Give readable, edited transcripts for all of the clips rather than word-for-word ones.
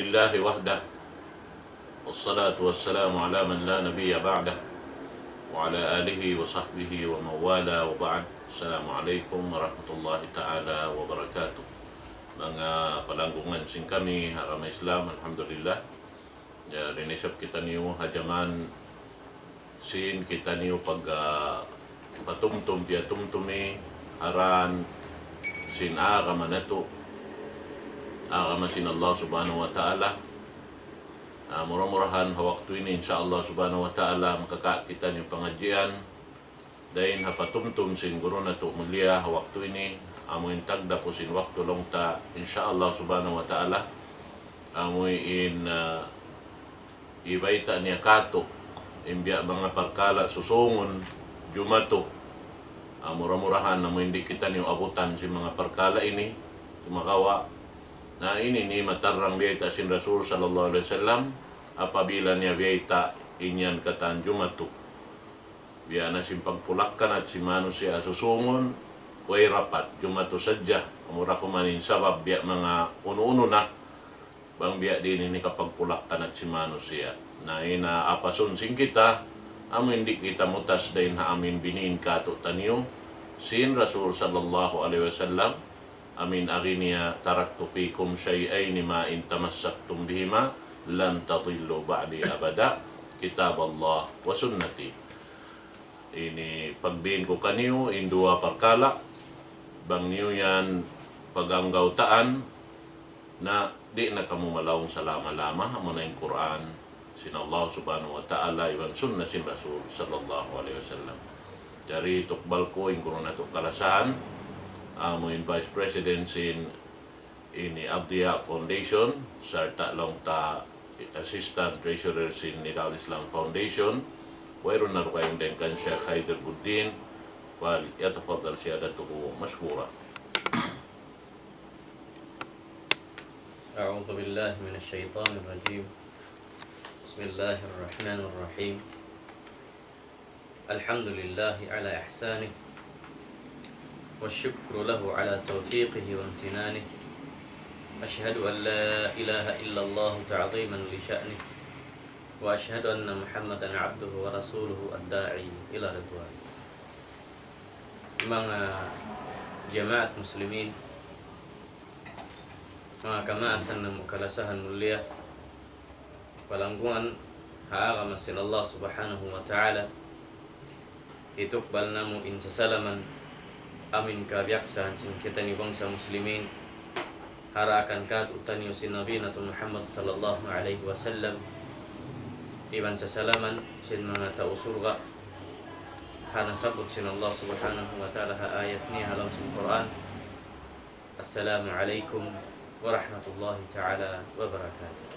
لله وحده والصلاة والسلام على من لا نبي بعده وعلى آله وصحبه ومن والاه وبعد. Assalamualaikum warahmatullahi ta'ala wabarakatuh. Mga palanggungan sing kami harama Islam, alhamdulillah. Ya rinisap kita niyo hajaman sin kita niyo pag patumtum pia tumtumi aran sin agama nato agama sin Allah subhanahu wa ta'ala. Murah-murahan waktu ini insyaallah subhanahu wa ta'ala makaka kita niyo pengajian dahin hapatumtum sin guru nato mulia waktu ini amuin tagda po sin waktu longta insyaallah subhanahu wa ta'ala amuin ibaita niya kato imbiya mga pagkala susungon jumato. Murah-murahan na mo hindi kita niyo abutan si mga perkala ini sumakawa na ini ni matarang biyata sin Rasul sallallahu alaihi wasallam apabila niya biyata inyan katan jumato biya na simpagpulakkan at si manusia susungon way rapat jumato sadya mura kumanin sabab biya mga uno-uno na bang biya din ini kapag pulakkan at si manusia na ina apasun sing kita amin di kita mutas dahin ha amin biniin kato tanyo sin Rasul sallallahu alaihi wasallam amin aginiya taraktu fikum syai'aini ma in tamassaktum bihima lan tadillu ba'di abada kitab Allah wa sunnati. Ini pagbiin ko kaniyo in dua perkala bang niyo yan paganggautaan na di na kamu malawong sa lama-lama muna yung Quran sin Allah subhanahu wa ta'ala iwan sunna sin Rasul sallallahu alaihi wasallam. Dari tukbal ko yung kuno na kalasahan mo yung Vice President sin ini Abdiya Foundation sarta long ta Assistant Treasurer sin Nidal Islam Foundation wayron na kayong dengkan Sheikh Haider Buddin wal yatafadal siyadatuhu mashkura. أعوذ بالله من الشيطان الرجيم بسم الله الرحمن الرحيم الحمد لله على إحسانه والشكر له على توفيقه وامتنانه أشهد أن لا إله إلا الله تعظيما لشأنه وأشهد أن محمدا عبده ورسوله الداعي إلى رضوانه. Mga jamaat muslimin, mga kamaasan ng kalasahan mulia, palanggungan haagama sin Allah subhanahu wa ta'ala itukbal namu insasalaman amin kabyaksahan sin kita ni bangsa muslimin harakan kat utaniyo sin Nabi nato Muhammad sallallahu alaihi wasallam iban sasalaman sin mga tao surga hanasabot sin Allah subhanahu wa ta'ala ha ayat niya halang sin Quran. Assalamu alaikum warahmatullahi ta'ala wabarakatuh.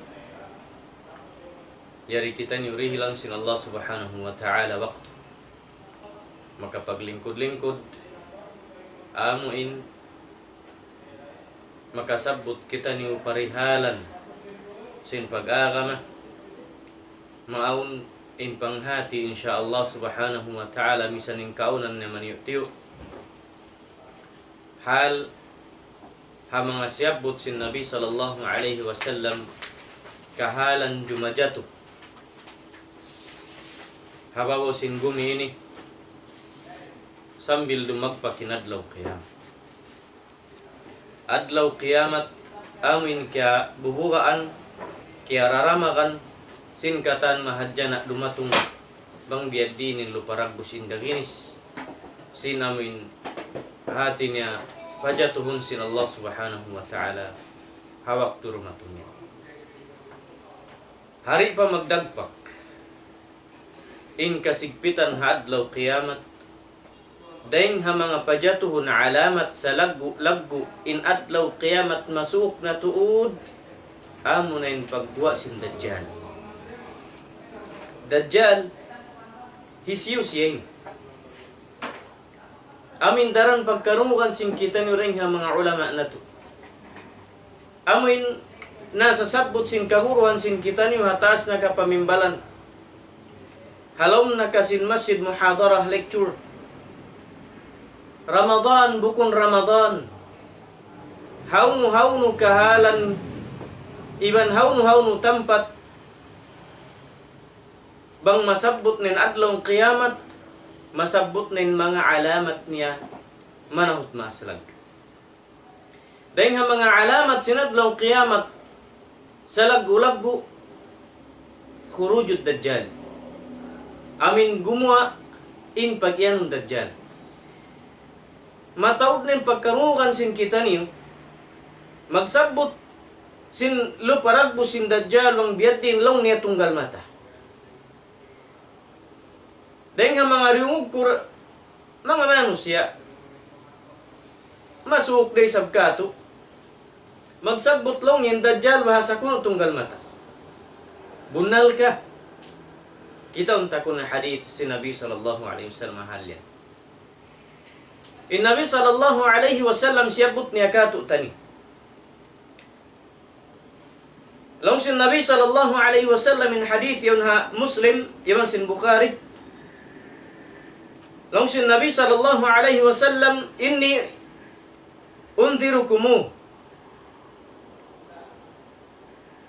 Yari kita niurihi lang sin Allah subhanahu wa ta'ala waktu makapaglingkod-lingkod amuin makasabot kita niyo parihalan sin pag-agama maun in panghati insyaallah subhanahu wa ta'ala misaning kaunan naman yutiyo hal ha mga siyabot sin Nabi sallallahu alaihi wasallam kahalan jumajatu habawo sin gumi ini sambil dumagpakinadlaw qiyam adlaw qiyamat amin kya bubugaan kya raramakan sin katan mahadjana dumatung bang biadinin luparagos indaginis sin amin hati niya pajatuhun sin Allah subhanahu wa ta'ala hawak turumatungnya hari pa magdagpak in kasigpitan hadlaw qiyamat daing ha mga pajatuhun alamat sa laggu in adlaw qiyamat masuk na tuud amo na in pagbuwa sin Dajjal hisiyo siyeng amin daran pagkarungan sin kita ni ring ha mga ulama na to amin nasa sabot sin kahuruhan sin kita ni hatas na kapamimbalan halom na kasin masjid muhadarah lecture Ramadan bukun Ramadan haunu kahalan iban hawnu tempat bang masabot nin adlong kiamat, masabot nin mga alamat niya manahut maslag. Dahil nga mga alamat sinadlong kiamat sa laggu-laggu khurujud dajjal. Amin gumawa in pagyanong dajjal. Mataod nin pagkarukan sin kita niyo, magsabot sin luparagbo sin dajjal wang biyad din long niya tunggal mata. Dahil nga mga riungog mga manusia, masuk day sabkato, magsabot long yung dajjal bahasa kuno tunggal mata. Bunal ka. Kita unta ko na hadith si Nabi sallallahu alaihi wasallam halya. In Nabi sallallahu alaihi wasallam siyabot niya kato tani. Long si Nabi sallallahu alaihi wasallam in hadith yun ha Muslim, yaman sin Bukhari. Long si Nabi sallallahu alaihi wasallam inni unzirukumu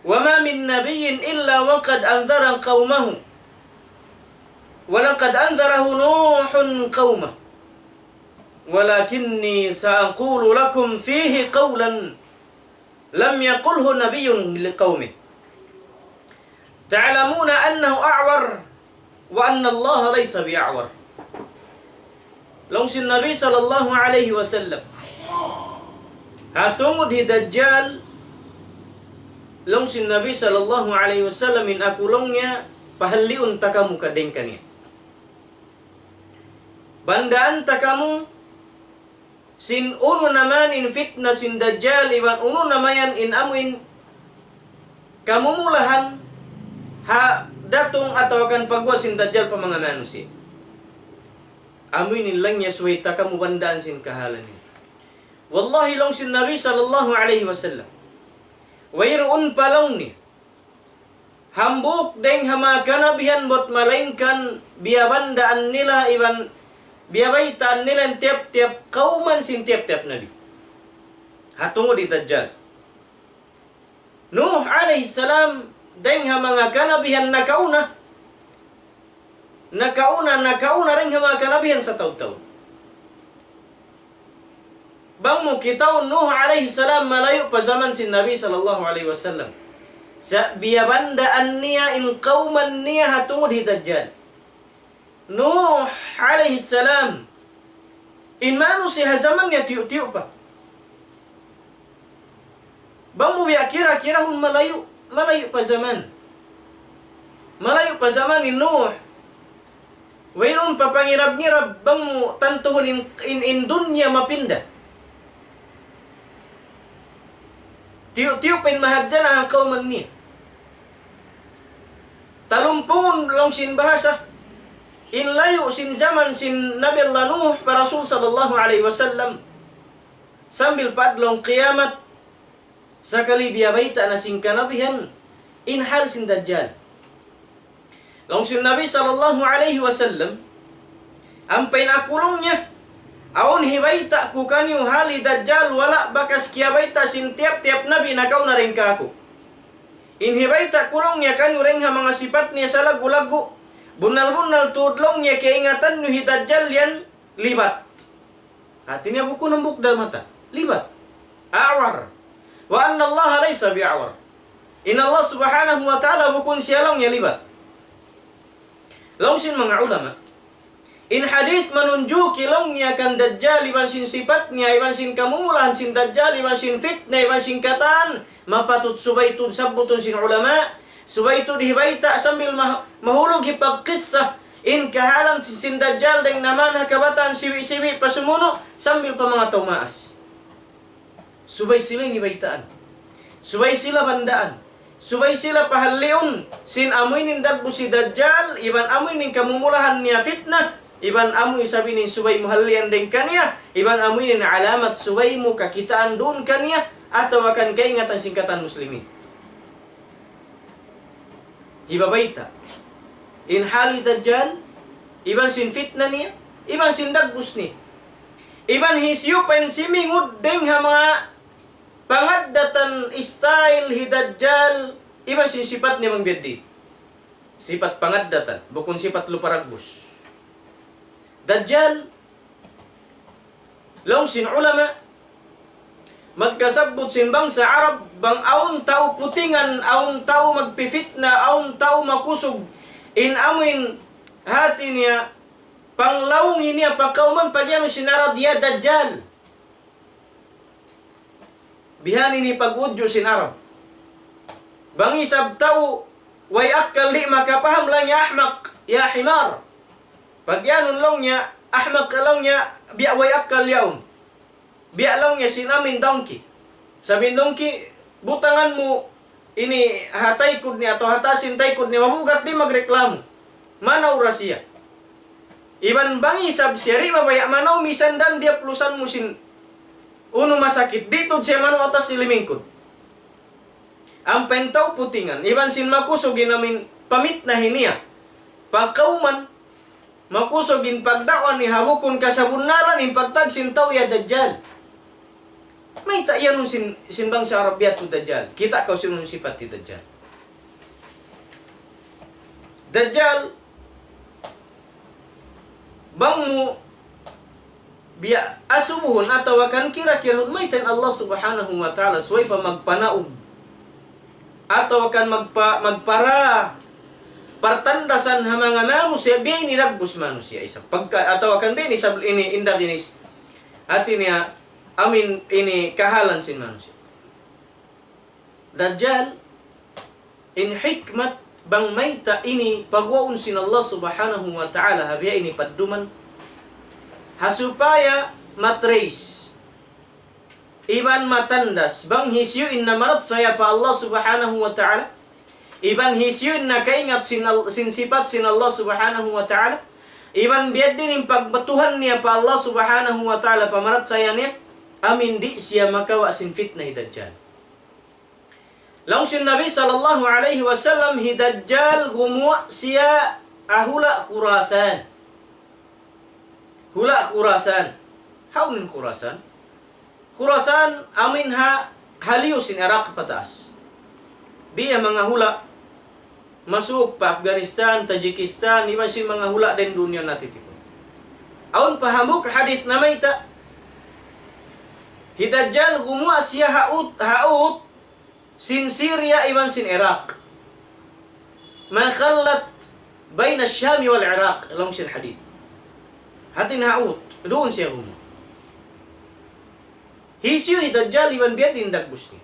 wa ma min nabiyyin illa wa qad anzara qaumahu wa laqad anzarahu nuhun qaumah walakinni sa'aqulu lakum fihi qawlan lam yaqulhu nabiyyun liqaumihi ta'lamuna annahu a'war wa anna Allah laysa bi'a'war. Long si Nabi sallallahu alaihi wasallam hatungod hi dajjal, long si Nabi sallallahu alaihi wasallam in akulong niya pahaliun ta kamu kadeng kaniya. Bandaan ta kamu sin uno naman in fitna sin dajjal iban uno namayan in amuin kamumulahan ha datong atau akan pagwa sin dajjal pa mga manusia. Amuinin lang niya suway ta kamu bandaan sin kahalan niya. Wallahi long sin Nabi sallallahu alaihi wasallam. Wayroon pa lang ni. Hambuk deng hama kanabihan bot malainkan biabandaan nila iban biabaitaan nila tiap-tiap kauman sin tiap-tiap Nabi. Hatungo di Dajjal. Nuh alaihi salam deng hama nga kanabihan nakauna rin hama kanabihan sa taw-taw. Bang mo kitaw Nuh alaihi salam malayo pa zaman si Nabi sallallahu alaihi wasallam. Sa biyabandaan niya in kauman niya hatungod hi Dajjal. Nuh alaihi salam in manu si zaman niya tiyo-tiyo pa. Bang mo biya kira-kira hun malayo pa zaman. Malayo pa zaman ni Nuh. Wayron pa pangirab-ngirab bang mo tantuhon in dunya mapinda. Tiyo-tiyo pin mahadyan ang kauman niya. Talumpungon lang sin bahasa. In layo sin zaman sin Nabi Allah Nuh pa Rasul sallallahu alaihi wasallam. Sambil padlong kiamat. Sakali biyabaita na sin kanabihan. In hal sin Dajjal. Long sin Nabi sallallahu alaihi wasallam ampay na kulong niya aon hibaita ku kanyo hali Dajjal wala bakas kiyabaita sin tiap-tiap Nabi nakaw na rin ka ako. In hibaita kulong niya kanyo rin ha mga sipat niya sa lagu-lagu bunal-bunal tudlong niya kaingatan nyo hi Dajjal yan libat. Hati niya buko ng bukdal mata libat. A'war. Wa anna Allah laysa bi'a'war. In Allah subhanahu wa ta'ala bukun siya lang niya libat. Longsin mga ulama, in hadith manunjuki long niya kan Dajjal, iban sin sifat niya, iban sin kamumulahan sin Dajjal, iban sin fitna, iban sin kataan, mapatut subaytud sabutun sin ulama, subaytud hibaita sambil mahulog hipagkissa, in kahalan sin Dajjal deng naman hakabataan siwi-siwi pasumuno, sambil pa mga tumaas. Subay sila hibaitaan, subay sila bandaan, subay sila pahaliun sin amoy nin dagbo si Dajjal, iban amoy nin kamumulahan niya fitna, iban amoy sabi nin subay muhalian din kaniya, iban amoy nin alamat subay mo kakitaan doon kaniya, ataw akan kaingatan singkatan muslimin. Hibabaita. In hali Dajjal, iban sin fitna niya, iban sin dagbus ni. Iban hisyo pen simingud ding ha mga pangaddatan style hidajjal iban sin sifat ni mang biyadi. Sifat pangaddatan bukun sifat luparagbus. Dajjal long sin ulama magkasabot sin bangsa Arab bang aun tao putingan, aun tao magpifitna, aun tao makusog in amin hati niya panglaungi niya pagkauman pagyano sinarad niya Dajjal. Bihani ni pag-udyo sin Arab. Bangi sab tao way akal li makapaham lang ya ahmak, ya himar. Pagyanon long niya, ahmak lang niya, biya way akal yaon. Biya lang niya sinamin donkey. Sabihin donkey, butangan mo ini hatay kud niya atau hatasin tay kud niya, mabugat di magreklamo. Manaw ra siya. Iban bangi sab siya, ri babaya manaw misandan dia plusan mo sin uno masakit. Dito siya manaw atas silimingkod. Ang pentaw putingan, iban sin makusogin namin pamit na hiniya. Pagkauman, makusogin pagdaon ni hawukon kasabunalan in pagtagsin tao ya Dajjal. May tayan sin bang sa Arabia to Dajjal. Kita kau sinong sifat ti Dajjal. Dajjal bang mo biya asubuhon atau kan kira-kira may tan Allah subhanahu wa ta'ala suway pa magpanaog atau akan magpara partandasan hamanga manusia biya inilagbus manusia isa pagka atau akan biya ini indah jenis hati niya amin ini kahalan sin manusia. Dajjal in hikmat bang mayta ini pagwaun sin Allah subhanahu wa ta'ala habiya ini padduman hasupaya matrace iban matandas bang hisyuin na marat saya pa Allah subhanahu wa ta'ala iban hisyuin na kaingat sin sifat sin Allah subhanahu wa ta'ala iban biad din pagbatuhan niya pa Allah subhanahu wa ta'ala pamarat saya niya amin di siya makawa sin fitna hidajjal. Lang sin Nabi sallallahu alaihi wasallam hidajjal gumwa siya ahula Khurasan. Hula Khurasan. Haunin Khurasan? Khurasan amin haliw sin Iraq pataas. Dia mga hula masuk pa Afghanistan, Tajikistan, iba sin mga hula din dunya natin tipo. Aun pahamuk hadith na mayta hidajjal gumwa siya haut sin Syria iban sin Iraq. Ma khallat bayna Syam wal Iraq long sin hadith. Hatin haut doon siya gumwa. Hisyu hidajjal iban biadin dagbus niya.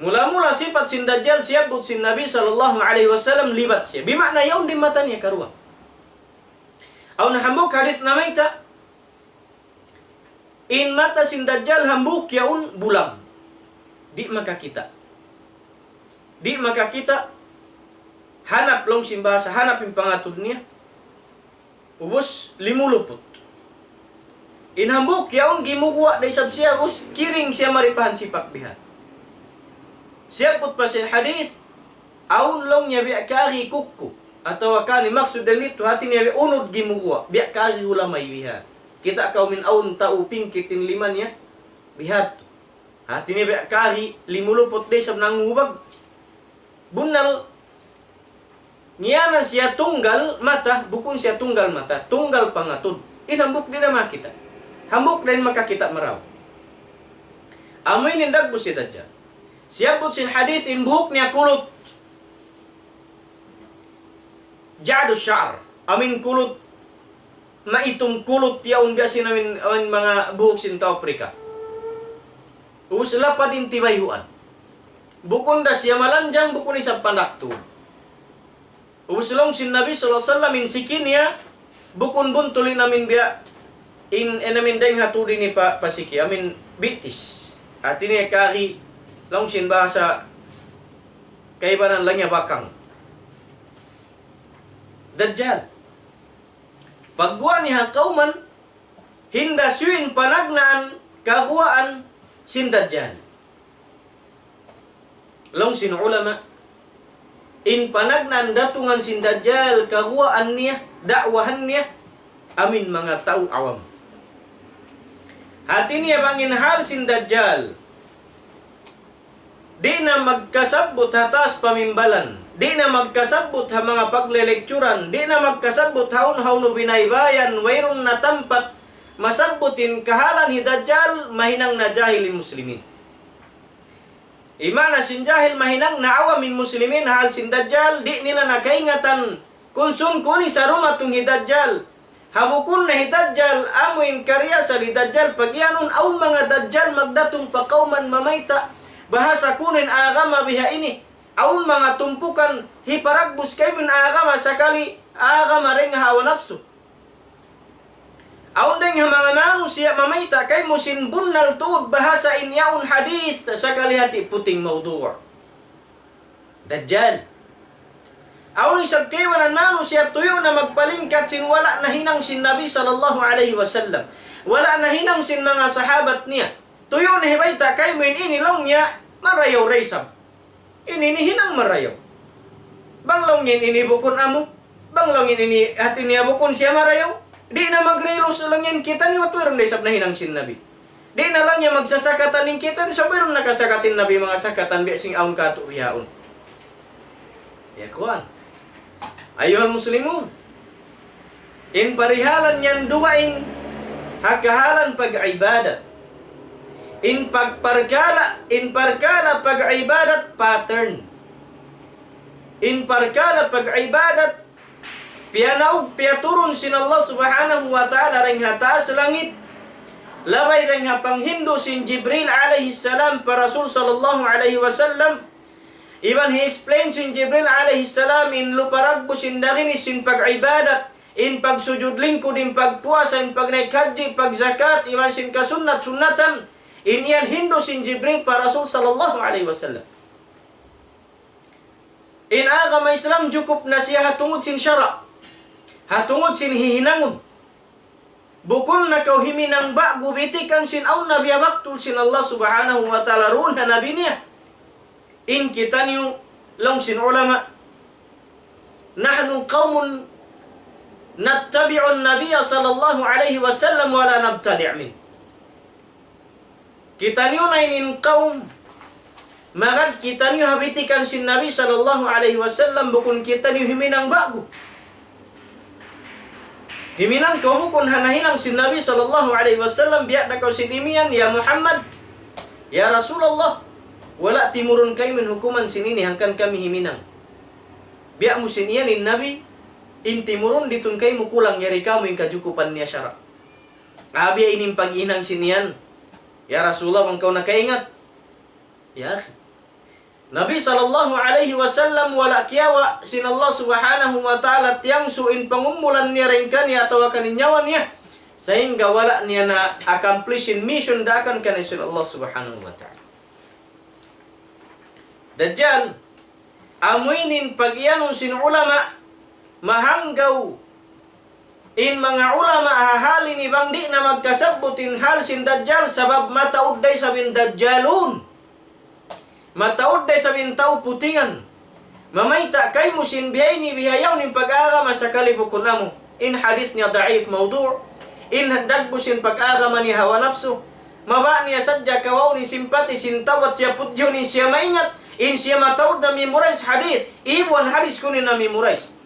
Mula-mula sifat sin Dajjal siyabot sin Nabi sallallahu alaihi wasallam libat siya. Bimakna yaon din mata niya karuwa. Aw nahambuk hadith na mayta in mata sin Dajjal hambuk yaon bulang. Di makakita. Di makakita. Hanap long simbasa, hanap yung pangatod niya. Ubos limulupot. Inhambuk yaon gimukuha day sab siya us kiring siya maripahan sipak bihan. Siyapot pa sin hadith aun long niya biya kari kukku atau kani maksud dalito hati niya biya unod gimukuha biya kari ulamay bihan. Kita kau min aun tau pingkitin liman niya bihat. Hati niya biya kari limulupot day sab nangubag. Bunal niya na siya tunggal mata, bukun siya tunggal mata, tunggal pangatod. Inambuk din na makita. Hambuk din makakita maraw. Amoy nindag si Dajjal. Siyabot sin hadith in buhok niya kulot. Ja'du syar. Amin kulot. Maitong kulot yaon biasin amin mga buhok sin ta Afrika. Usla pa din tibayhuan. Bukon da siya malanjang bukon isa pandakto. Uslong sin Nabi sallallahu alaihi wasallam in sikin niya bukon buntulin namin biya in enamin deng hatudi ni pasiki amin bitis. At ini kari long sin bahasa kaibanan lang niya bakang. Dajjal. Pagguan niya kauman hinda suin panagnaan kahuaan sin Dajjal. Long sin ulama in panagnan datungan sin Dajjal kahuaan niya, dakwahan niya amin mga tao awam. Hati niya bangin hal sin Dajjal Di na magkasabot hatas pamimbalan. Di na magkasabot ha mga paglelekturan. Di na magkasabot haun-haun binaybayan. Wayrong natampat masabutin kahalan hi Dajjal mahinang na jahilin muslimin. Imana sin jahil mahinang na awamin muslimin hal sin Dajjal. Di nila nakaingatan kung kuni sa rumah tung hi Dajjal. Hamukun na hi Dajjal amuin karya sa hi Dajjal. Pagyanon aw mga Dajjal magdatong pakauman mamayta. Bahasa kunin agama biha ini. Aun mga tumpukan hiparagbus kay min agama sakali agama ring hawa nafsu. Aun ding mga manusia mamayta kay musin bunnal tuod bahasa inyaun hadith sakali hati puting mawdu'. Dajjal. Aun isab kay wanan manusia tuyo na magpalingkat sin wala na hinang sin Nabi sallallahu alaihi wasallam. Wala na hinang sin mga sahabat niya. Tuyo na hibayta kay mo inilong niya marayaw raysab. Hinang marayaw. Banglongin inibukon amo. Banglongin ini hati niya bukon siya marayaw. Di na magrelos ulangin kita ni watweron raysab na hinang sin Nabi. Di na lang niya magsasakatan ning kita ni sabiron nakasakatin Nabi mga sakatan bi sing aun katuyaon. Ya kuan. Ayuhal muslimun. In parihalan yan duwaing hakahalan pag-ibadat. In parkala pag-ibadat pattern. In parkala pag-ibadat piaturun sin Allah subhanahu wa ta'ala ring hataas langit. Labay ring panghindo sin Jibril alaihi salam pa Rasul sallallahu alaihi wasallam. Iban he explains sin Jibril alaihi salam in luparagbo sin dakinis sin pag-ibadat. In pagsujud lingkod, in pagpuasa, in pagnaikadji, pagzakat, iban sin kasunat-sunatan. In yan hindo sin Jibril pa Rasul sallallahu alaihi wasallam. In agama Islam jukup na siya hatungod sin syara. Hatungod sin hihinangon. Bukol na kau himinang ba gubitikan sin aw nabiya baktul sin Allah subhanahu wa ta'ala ruun na nabi niya. In kita niyo long sin ulama. Nahnu qawmun nattabi'un nabiyya sallallahu alaihi wasallam wala nabtadi' min. Kita niyo na inin kaum magad kita niyo habitikan sin Nabi sallallahu alaihi wasallam bukun kita niyo himinang bago. Himinang kau bukun hanahinang sin Nabi sallallahu alaihi wasallam biak na kau sin imian ya Muhammad ya Rasulullah wala timurun kayo min hukuman sin ini hangkan kami himinang. Biak mo sin iyan in Nabi in timurun ditun kayo mukulang yari kamu yung kajukupan niya syara. Abi ining pag-inang sin iyan. Ya Rasulullah, engkau nakaingat. Ya. Nabi sallallahu alaihi wasallam wala kiawa sin Allah subhanahu wa ta'ala tiyang suin pangumulan niya ringkan niya atau kanin nyawa niya. Sehingga wala niya na accomplishin mission dakan kanin sin Allah subhanahu wa ta'ala. Dajjal, amuinin pag-iyanon sin ulama, mahanggaw in mga ulama hahalin ibang di na magkasabutin hal sin Dajjal sabab mataud day sabin Dajjalun. Mataud day sabin tao putingan. Mamayta kay mo sin biyay ni bihayaw ning pag-agama sa kalibukon namo. In hadith niya da'if mawdu'. In dagbo sin pag-agama ni hawa nafsu. Maba niya sadya kawaw ni simpati sin tawat siya putyo ni siya maingat. In siya mataud na memorize hadith. Ibuan hadith kunin na memorize.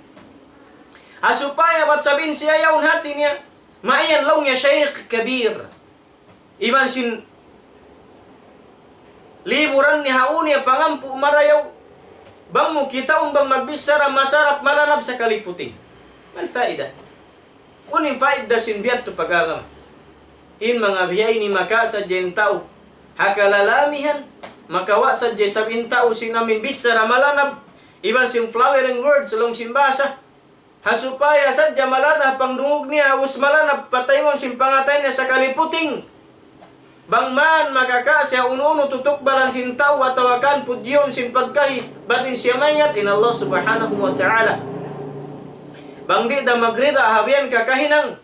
Asupaya bat sabin siya yaun hati niya. Maiyan law niya shaykh kabir. Iban sin liburan ni haun niya pangampu marayaw. Bang mo kita bang magbisara masarap malalab sa kaliputing. Mal faida. Kunin faida sin biyat to pagagam. In mga biyay ni makasa jen tao. Hakalalamihan. Makawa sa jen sabin tao sinamin bisara malanab. Iban sin flowering words along simbasa. Hasupaya sadya malana pangdungog niya us malana patay mo sin pangatay niya sa kaliputing. Bangman makakasya ununo tutok balan sin tao atawakan pudyon sin pagkahit batin siya maingat in Allah subhanahu wa ta'ala. Bangdi da magrida habian kakahinang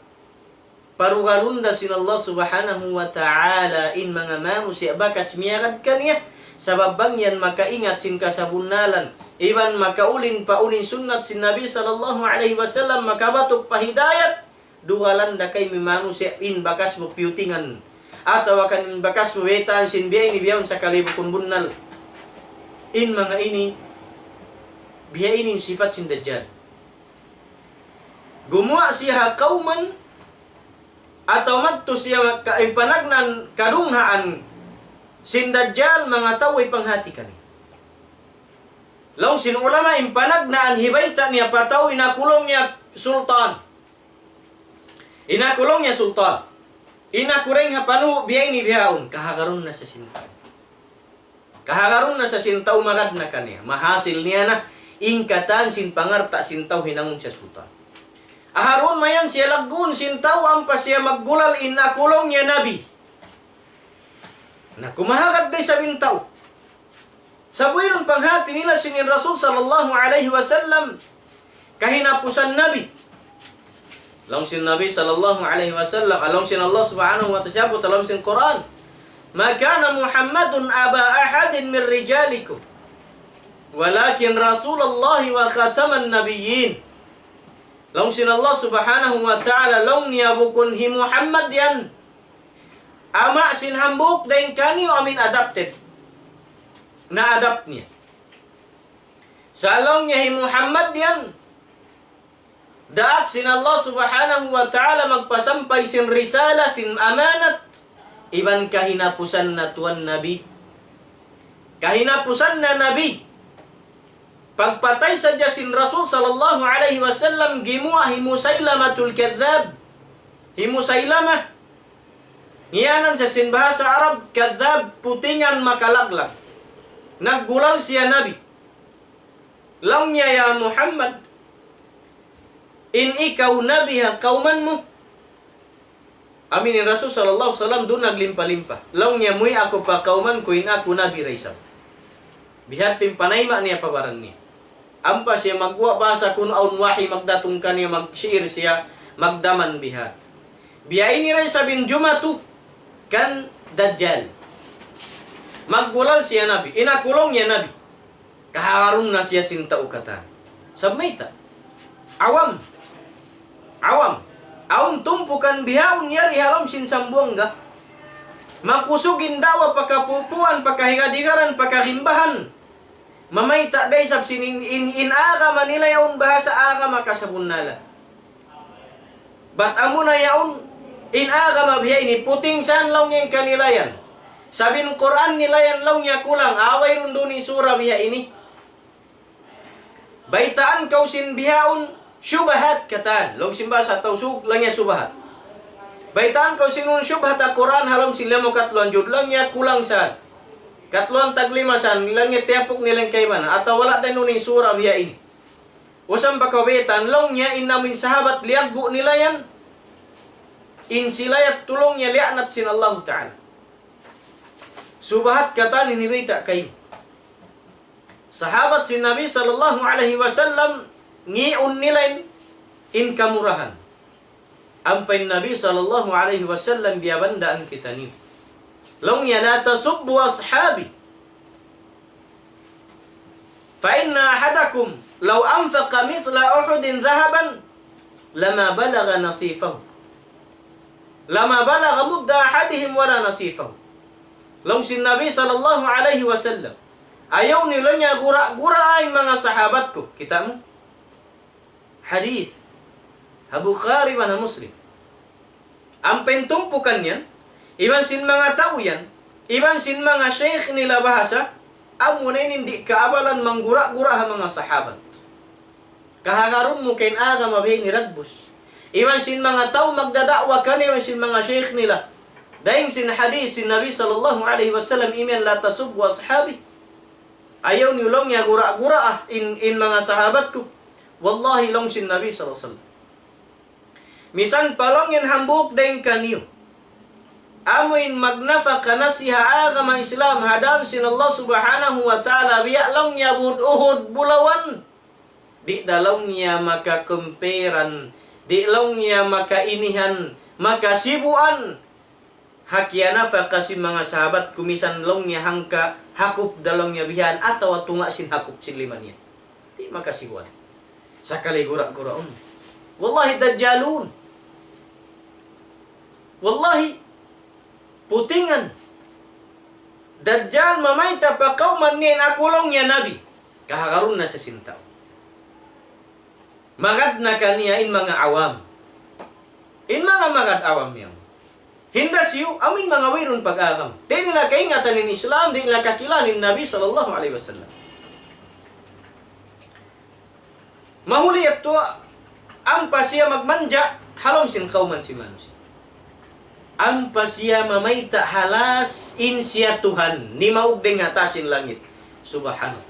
parugalunda sin Allah subhanahu wa ta'ala in mga manusia bakas miyagad kaniya sabab bangyan makaingat sin kasabunalan. Iban makaulin paulin sunnat sin Nabi sallallahu alaihi wasallam makabatok pahidayat dugalan da kay manusia in bakas mo piutingan atau akan bakas mo wetan sin biyay ni biyaw sa kalibukon bunnal. in mga ini biya ini sifat sin Dajjal. Gumawa siya kauman atau madto siya kaimpanagnan kadunghaan sin Dajjal mga tawo'y panghati kani. Long sin ulama impanagnaan hibayta niya pataw inakulong niya sultan. Inakulong niya sultan. Inakureng hapanu biya ini biyaon kahagaron na sa sintaw. Kahagaron na sa sintaw magad na kaniya. Mahasil niya na ingkatan sin pangarta sintaw hinangon siya sultan. Aharon mayan siya lagun sintaw ampas siya maggulal inakulong niya nabi. Na kumahagad day sa bintaw. Sa buwirong panghati nila sinin Rasul sallallahu alaihi wasallam kahinapusan nabi. Along sin Nabi sallallahu alaihi wasallam, along sin Allah subhanahu wa ta'ala, along sin Quran. Ma kana Muhammadun aba ahadin min rijalikum, walakin Rasulullah wa khataman nabiyyin. Along sin Allah subhanahu wa ta'ala, along niya bukun hi Muhammad yan. Ama sin hambuk dahin kaniyo amin adapted. Na-adapt niya. Sa along niya hi Muhammad yan, daak sin Allah subhanahu wa ta'ala magpasampay sin risala, sin amanat, iban kahinapusan na tuwan nabi. Kahinapusan na nabi. Pagpatay sa sin Rasul sallallahu alaihi wasallam, gimuha hi Musailamatul Kadhab. Hi Musailamah. Ngiyanan sa sin bahasa Arab, kadhab, putingan makalaglag. Naggulal siya nabi. Lang niya ya Muhammad, in ikaw nabiha kauman mo. Aminin Rasul sallallahu alaihi wasallam doon naglimpa-limpa. Law niya muy ako pa kauman ko in ako nabi raisab. Bihatim panayma niya pabaran niya. Ampa siya magwa basa kun aun wahi magdatong kaniya magsiir siya magdaman bihat. Biyain ni raisab bin Jumatu kan Dajjal. Maggulal siya nabi. Inakulong niya nabi. Kaharun na siya sinta ukatan. Sabmayta. Awam. Aun tumpukan bihaun yari halam sin sambuanga. Makusugin dawa pakapupuan, pakahigadigaran, pakahimbahan. Mamayta day sab sin in aga manila yaun bahasa aga makasabunala. Bat amuna yaun in aga mabiya ini puting san law niyang kanilayan. Sabin Quran nilayan law niya kulang away rundo ni surah biya ini. Baitaan kau sin bihaun syubahat katan. Long simba sa tausug lang niya subahat. Baitaan kau sinun syubhat a Quran halam sila mo katlon jud lang niya kulang sa. Katlon taglimasan lang niya tiapok nilang kay man ataw wala din ni surah biya ini. Wasam bakawetan long niya inamin sahabat liaggo nila yan. In silayat tulong niya lianat sin Allah Ta'ala. Subahat katan hinibita kay sahabat sin Nabi sallallahu alaihi wasallam ngiun nilain in kamurahan. Ampay Nabi sallallahu alaihi wasallam biyabandaan kita ni. Long ya la tasubbu ashabi. Fa inna ahadakum law anfaqa mithla Uhudin dhahaban lama balagha nasifahu. Lama balagha mudda ahadihim wala nasifahu. Long sin Nabi sallallahu alaihi wasallam ayaw nila niya gura-gura ay mga sahabat ko. Kita mo? Hadith. Bukhari man Muslim. Ang pentumpukan yan, iban sin mga tao yan, iban sin mga sheikh nila bahasa, amunin hindi kaabalan manggura-gura ang mga sahabat. Kahagaron mo kain aga mabihin ni Ragbus. Iban sin mga tao magdadakwa ka niya, sin mga sheikh nila. Dahil sin hadith, sin Nabi sallallahu alaihi wasallam, iman la tasubbu ashabi. Ayaw nilong niya gura-gura in mga sahabat ko. Wallahi long sin Nabi sallallahu alaihi wasallam. Misan palong yan hambuk dahin kaniyo. Amuin magnafa kanasiha agama Islam hadan sin Allah subhanahu wa ta'ala biya long niya uhud bulawan. Di dalong niya makakumperan. Di long niya makainihan, makasibuan. Hakiana fa kasi mga sahabat kumisan long niya hangka hakup dalong niya bihan ataw tunga sin hakup sin liman niya. Di makasibuan. Sakali gura-guraon. Wallahi dajjalun. Wallahi putingan. Dajjal mamayta pa kauman niya akulong niya nabi. Kahakaroon na sa sintaw. Magad na kaniya in mga awam. In mga magad awam yan. Hindas yu, amin mga wirun pag-agam. Di nila kaingatan in Islam, di nila kakilanin Nabi sallallahu alaihi wasallam. Mahuli at tuwa, ang pasiya magmanja, halom sin kauman si manusia. Ang pasiya mamayta halas in siya Tuhan, ni maugdeng atasin langit. Subhanallah.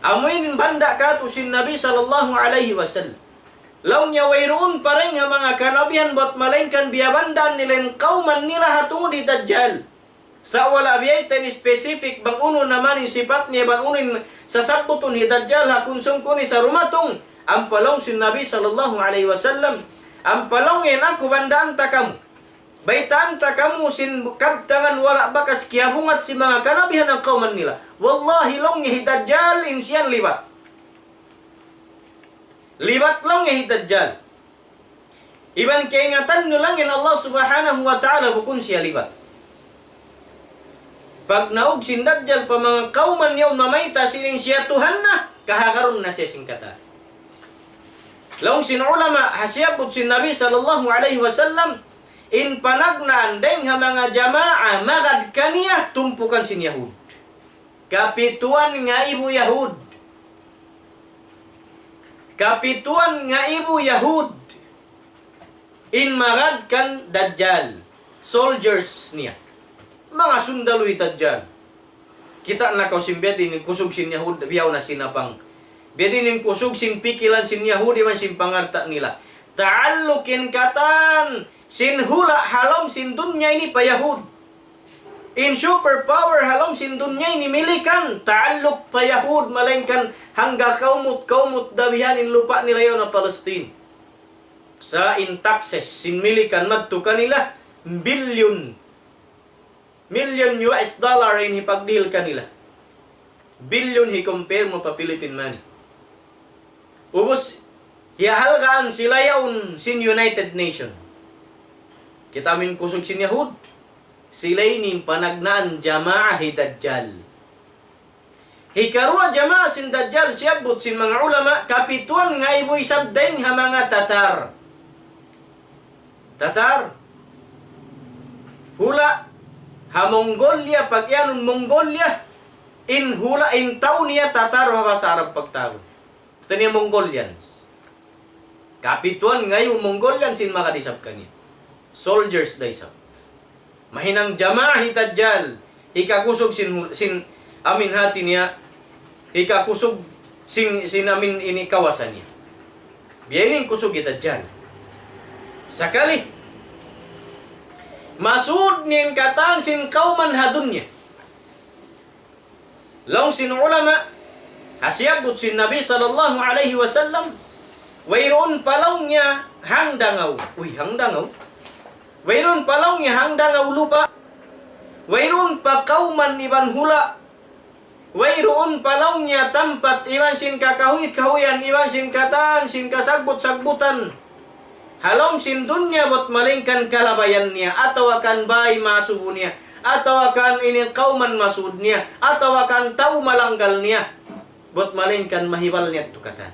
Amuin banda ka to sin Nabi sallallahu alaihi wasallam. Law niya wayroon pa rin nga mga kanabihan bot malengkan biyabandan nilen kauman nila hatungo di Dajjal. Sa wala biyay ten specific bang uno naman yung sifat niya bang uno sa sabuto ni Dajjal hakunsong ko ni sa rumatong ang palong sin Nabi sallallahu alaihi wasallam ang palong yan ako bandaan takam baitaan takamu sin kabtangan wala bakas kiabungat si mga kanabihan ng kauman nila. Wallahi long ni Dajjal insiyan libat. Libat lang yung Dajjal. Iban kaingatan nyo lang Allah subhanahu wa ta'ala bukun siya libat. Pag naog sin Dajjal pa mga kauman niyaw mamayta sining siya Tuhan na, kahakaroon na siya singkata. Laong sin ulama, hasyabot sin Nabi sallallahu alaihi wasallam, in panagnaandeng ha mga jama'a, magad kaniya, tumpukan sin Yahud. Kapituan nga ibu Yahud. Kapituan nga ibu Yahud in magad kan Dajjal soldiers niya mga sundaloy Dajjal kita na kausim bedin kusog sin Yahud biyaw na sinapang bedin kusog sin pikilan sin Yahudi man sin pangarta nila taallukin katan sin hula halom sin dunya ini pa Yahud in superpower halom sin dunya ini milikan taalluk pa Yahud malainkan hangga kaumut dabihan in lupa nila yon na Palestine. Sa in taxes sin milikan madto kanila million US dollar in hipagdil kanila. Billion hi compare mo pa Philippine money. Ubos hihalgaan sila yaun sin United Nation. Kita min kusog sin Yahud. Sila ini panagnaan jamaah Dajjal. Hikarua jamaah sin Dajjal siyabot sin mga ulama kapituan nga iboy sabdain ha mga Tatar. Tatar. Hula ha Mongolia pag yanon Mongolia in hula in taon niya Tatar ha sa Arab pagtawag. Ito niya Mongolians. Kapituan nga yung Mongolians sin makadisap kaniya. Soldiers daysap. Mahinang jamaah Dajjal hikakusog sin amin hati niya hikakusog sin amin ini kawasan niya biyanin kusog Dajjal sakali masud nin katan sin kauman hadun niya law sin ulama hasyabut sin Nabi sallallahu alaihi wasallam wayroon palaw niya hangdangaw hangdangaw wayroon palaw niya hangdangaw lupa. Wayroon pa kauman iban hula. Wayroon palaw niya tampat iban sin kakahuy-kahuyan iban sin katan sin kasagbut-sagbutan. Halom sin dunya bot malingkan kalabayan niya atau akan bay masubo niya atau akan ini kauman masud niya atau akan tau malanggal niya bot malingkan mahibal niya tukatan.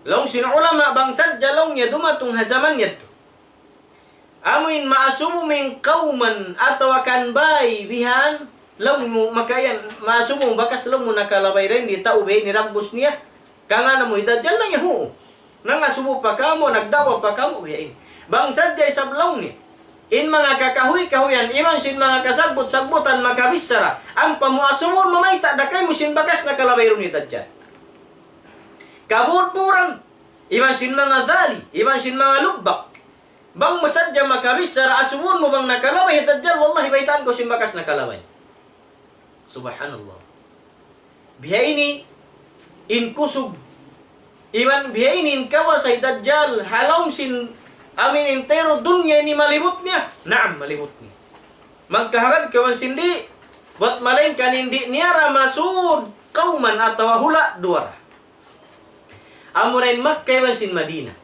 Long sin ulama bangsad jalong niya dumatong hazaman niya to. Amuin maasumo ming kauman atau akan bay bihan lang mo makayan maasumo bakas lang mo nakalabay rin di tao be ni ragbos niya kanga na mo Dajjal lang yahu nangasubo pa kamo nagdawa pa kamo biyain bangsad jay sablong ni in mga kakahuy-kahuyan iman sin mga kasagbot-sagbutan makabisara ang pamuasumon mamayta dakay mo sin bakas nakalabay rin ni Dajjal kabur-buran iman sin mga dhali iman sin mga lubbak bang masadya makabisara asumon mo bang nakalabay Dajjal wallahi baitan ko sin bakas nakalabay. Subhanallah. Biya ini in kusog iban biya ini in kawasay Dajjal halom sin amin entero dunya ini malibot niya. Naam malibot niya. Magkahagad kawan sindi buat malengkan hindi niya masud kauman atau hula duara. Amurain Makkah iban sin Madinah.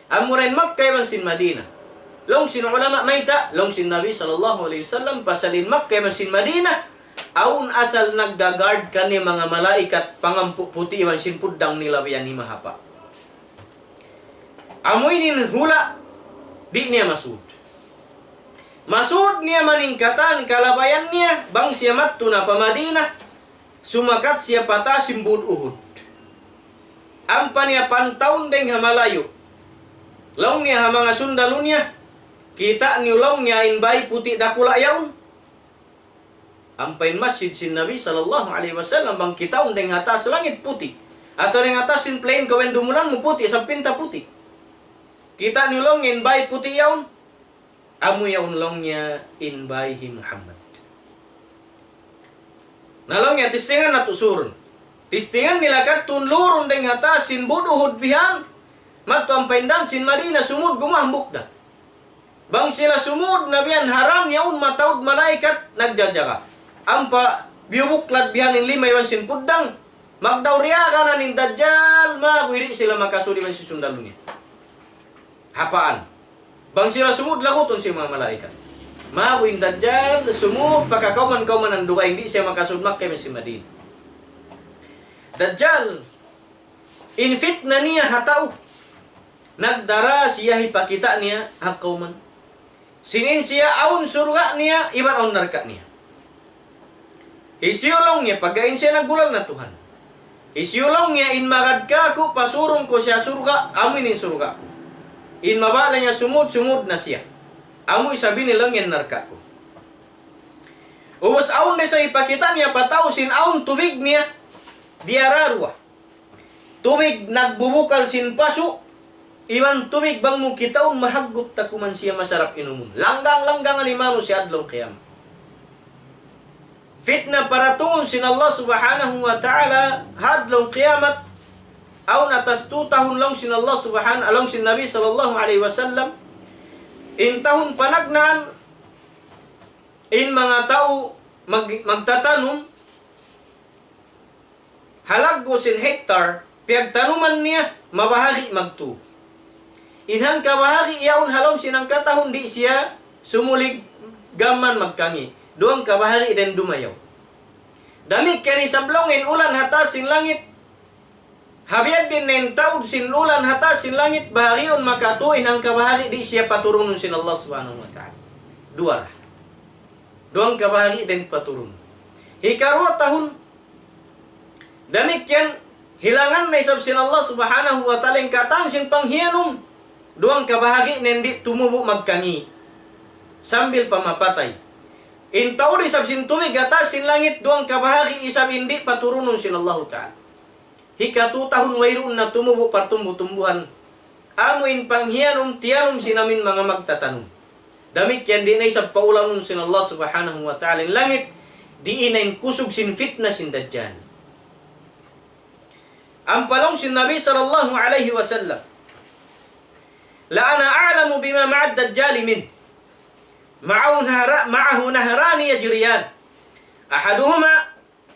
Amurain Makkah iban sin Madinah. long sin ulama maita, long sin Nabi sallallahu alaihi wasallam pasalin Makkah masin Madinah, aun asal nagda-guard kani mga malaikat pangampu puti man sin puddang nila biyan ni mahapa. Amoy nin hula di niya masud. Masud niya maningkatan kalabayan niya bang siya mattu na pa Madinah, sumakat siya patasim bud Uhud. Ampa niya pantaon deng hamalayo. Long niya mga sundalo niya, kita ni long niya inbay puti dakula yaun. Ampain masjid sin Nabi sallallahu alaihi wasallam bang kita deng atas langit putih. Atau deng atas sin plain kawen dumulan mu putih sa pinta putih. Kita ni long inbay puti yaun. Amu yaun long niya inbay hi Muhammad. Nalong niya tistingan na tusurun. Tistingan nila katun lurun deng atas sin buduhud bihan. Matto ang paindan sin Madinah sumud gumambuk da. Bang sila sumud na biyan haram yaun mataud malaikat nagjajaga. Ampa biubuklat bihanin lima iwan sin puddang. Magdauriya ka na nin Dajjal. Mawiri sila makasuri man si sundalo niya. Hapaan. Bang sila sumud lakuton si mga malaikat. Mawin Dajjal sumud pagkakauman-kauman ang duka. Hindi siya makasudmak kay si Madinah. Dajjal infit na niya hatao. Nagdara siya hipakita niya hakauman. Sinin siya aun surga niya iban aun narka niya. Isyulong niya pagkain siya nagulal na Tuhan. Isyulong niya in magad ka ko pasurong ko siya surga amin in surga ko. In mabala niya sumud na siya. Amoy sabi nilang yan narka ko. Uwas aun na sa ipakita niya pataw sin aun tubig niya diararwa. Tubig nagbubukal sin paso. Iwan tubig bang mo kitaon mahagot ta kuman siya masarap inumun. Langgang-langgang alimano si adlong kiyam. Fitna para tungon sin Allah subhanahu wa ta'ala hadlong kiyamat. Aun atas 2 tahun lang sin Allah subhanahu along sin Nabi sallallahu alaihi wasallam. In tahun panagnaan in mga tao magtatanong halaggo sin hektar, piyagtanuman niya, mabahagi magtu. Inhang kabahagi iyaon halom sinang katahon di siya sumulig gaman magkangi. Duang kabahagi den dumayaw. Damit kani sablongin ulan hatas sin langit. Habiyad din nen taud sin ulan hatas sin langit baharion makatuin ang kabahagi di siya paturunun sin Allah subhanahu wa ta'ala. Duang kabahagi den paturun. Hikarwa tahun demikian hilangan na isab sin Allah subhanahu wa ta'ala yung kataan sin panghianong duang kabahagi nendi tumubo magkangi sambil pamapatay. Intaw di isab sin tumig atas sin langit duang kabahagi isab hindi paturunun sin Allah ta'ala. Hikatu tahun wairun na tumubo partumbu-tumbuhan amuin panghianong tiyanong sinamin mga magtatanong. Demikian di na isab paulanun sin Allah subhanahu wa ta'ala yung langit di inain kusog sin fitna sin Dajjal. Ang palong sin Nabi sallallahu alaihi wasallam. La ana a'lamu bima ma'ad Dajjal min. Ma'ahu nahrani yajriyan. Ahaduhuma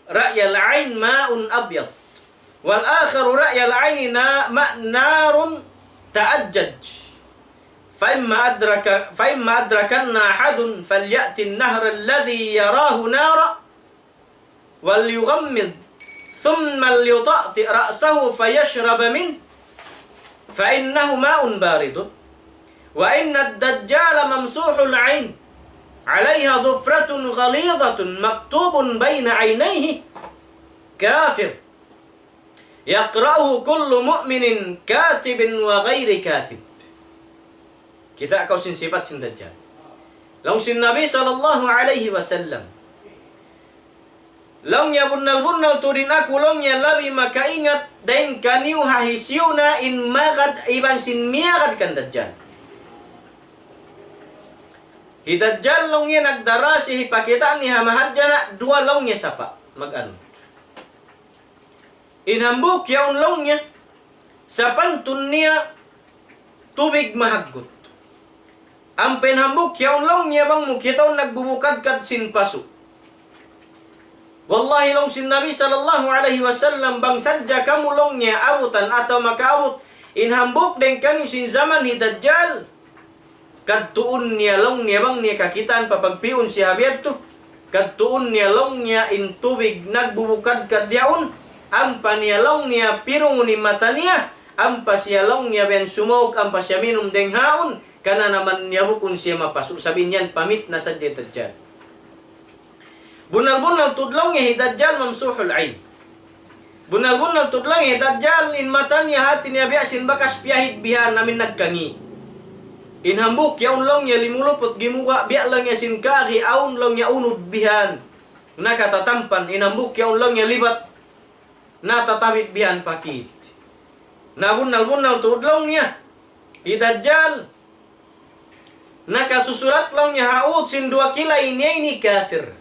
ra'yal 'ain ma'un abyad. Wal akharu ra'yal 'ain narun ta'ajjaj. فإما أدركنا أحد فليأتي النهر الذي يراه نارا وليغمض ثم ليطأطئ رأسه فيشرب منه فإنه ماء بارد وإن الدجال ممسوح العين عليها ظفرة غليظة مكتوب بين عينيه كافر يقرأه كل مؤمن كاتب وغير كاتب. Kita kau sin sifat sin Dajjal. Long sin Nabi sallallahu alaihi wasallam. Long ya bunnal turin aku long ya labi maka ingat dain kaniu hahisiuna in magad iban sin miagad kan Dajjal. Hi Dajjal long ya nagdara si hipakitaan ni hamahadjana dua long ya sapa magano. Inhambuk ya long ya sapantun niya tubig mahaggot. Ang penhambuk yaon long niya bang mukitaw nagbubukad-kad sin paso. Wallahi long sin Nabi sallallahu alaihi wasallam bang sadya kamulong niya abutan atau makaabot inhambuk den kani sin zaman ni Dajjal. Kadtuon niya long niya bang niya kakitaan papagpion si Javier to. Kadtuon niya long niya in tubig nagbubukad kadyaon. Ampa niya long niya pirong ni mata niya. Ampa siya long niya ben sumok. Ampa siya minum deng haon. Kana naman niya hukun siya mapasok. Sabi niyan pamit na sa Dajjal. Bunal-bunal tudlong niya Dajjal mamsuhul ain. Bunal-bunal tudlong niya Dajjal in mata niya hati niya biasin bakas piyahit bihan namin nagkangi. Inhambuk yaun long niya limulupot gimuka biya lang niya sinkari aun long niya unod bihan nakatatampan. Inhambuk yaun long niya libat natatabit bihan pakit. Nabunal-bunal tudlong niya Dajjal nakasusulat long niya haut sin 2 kilay niya ini kafir.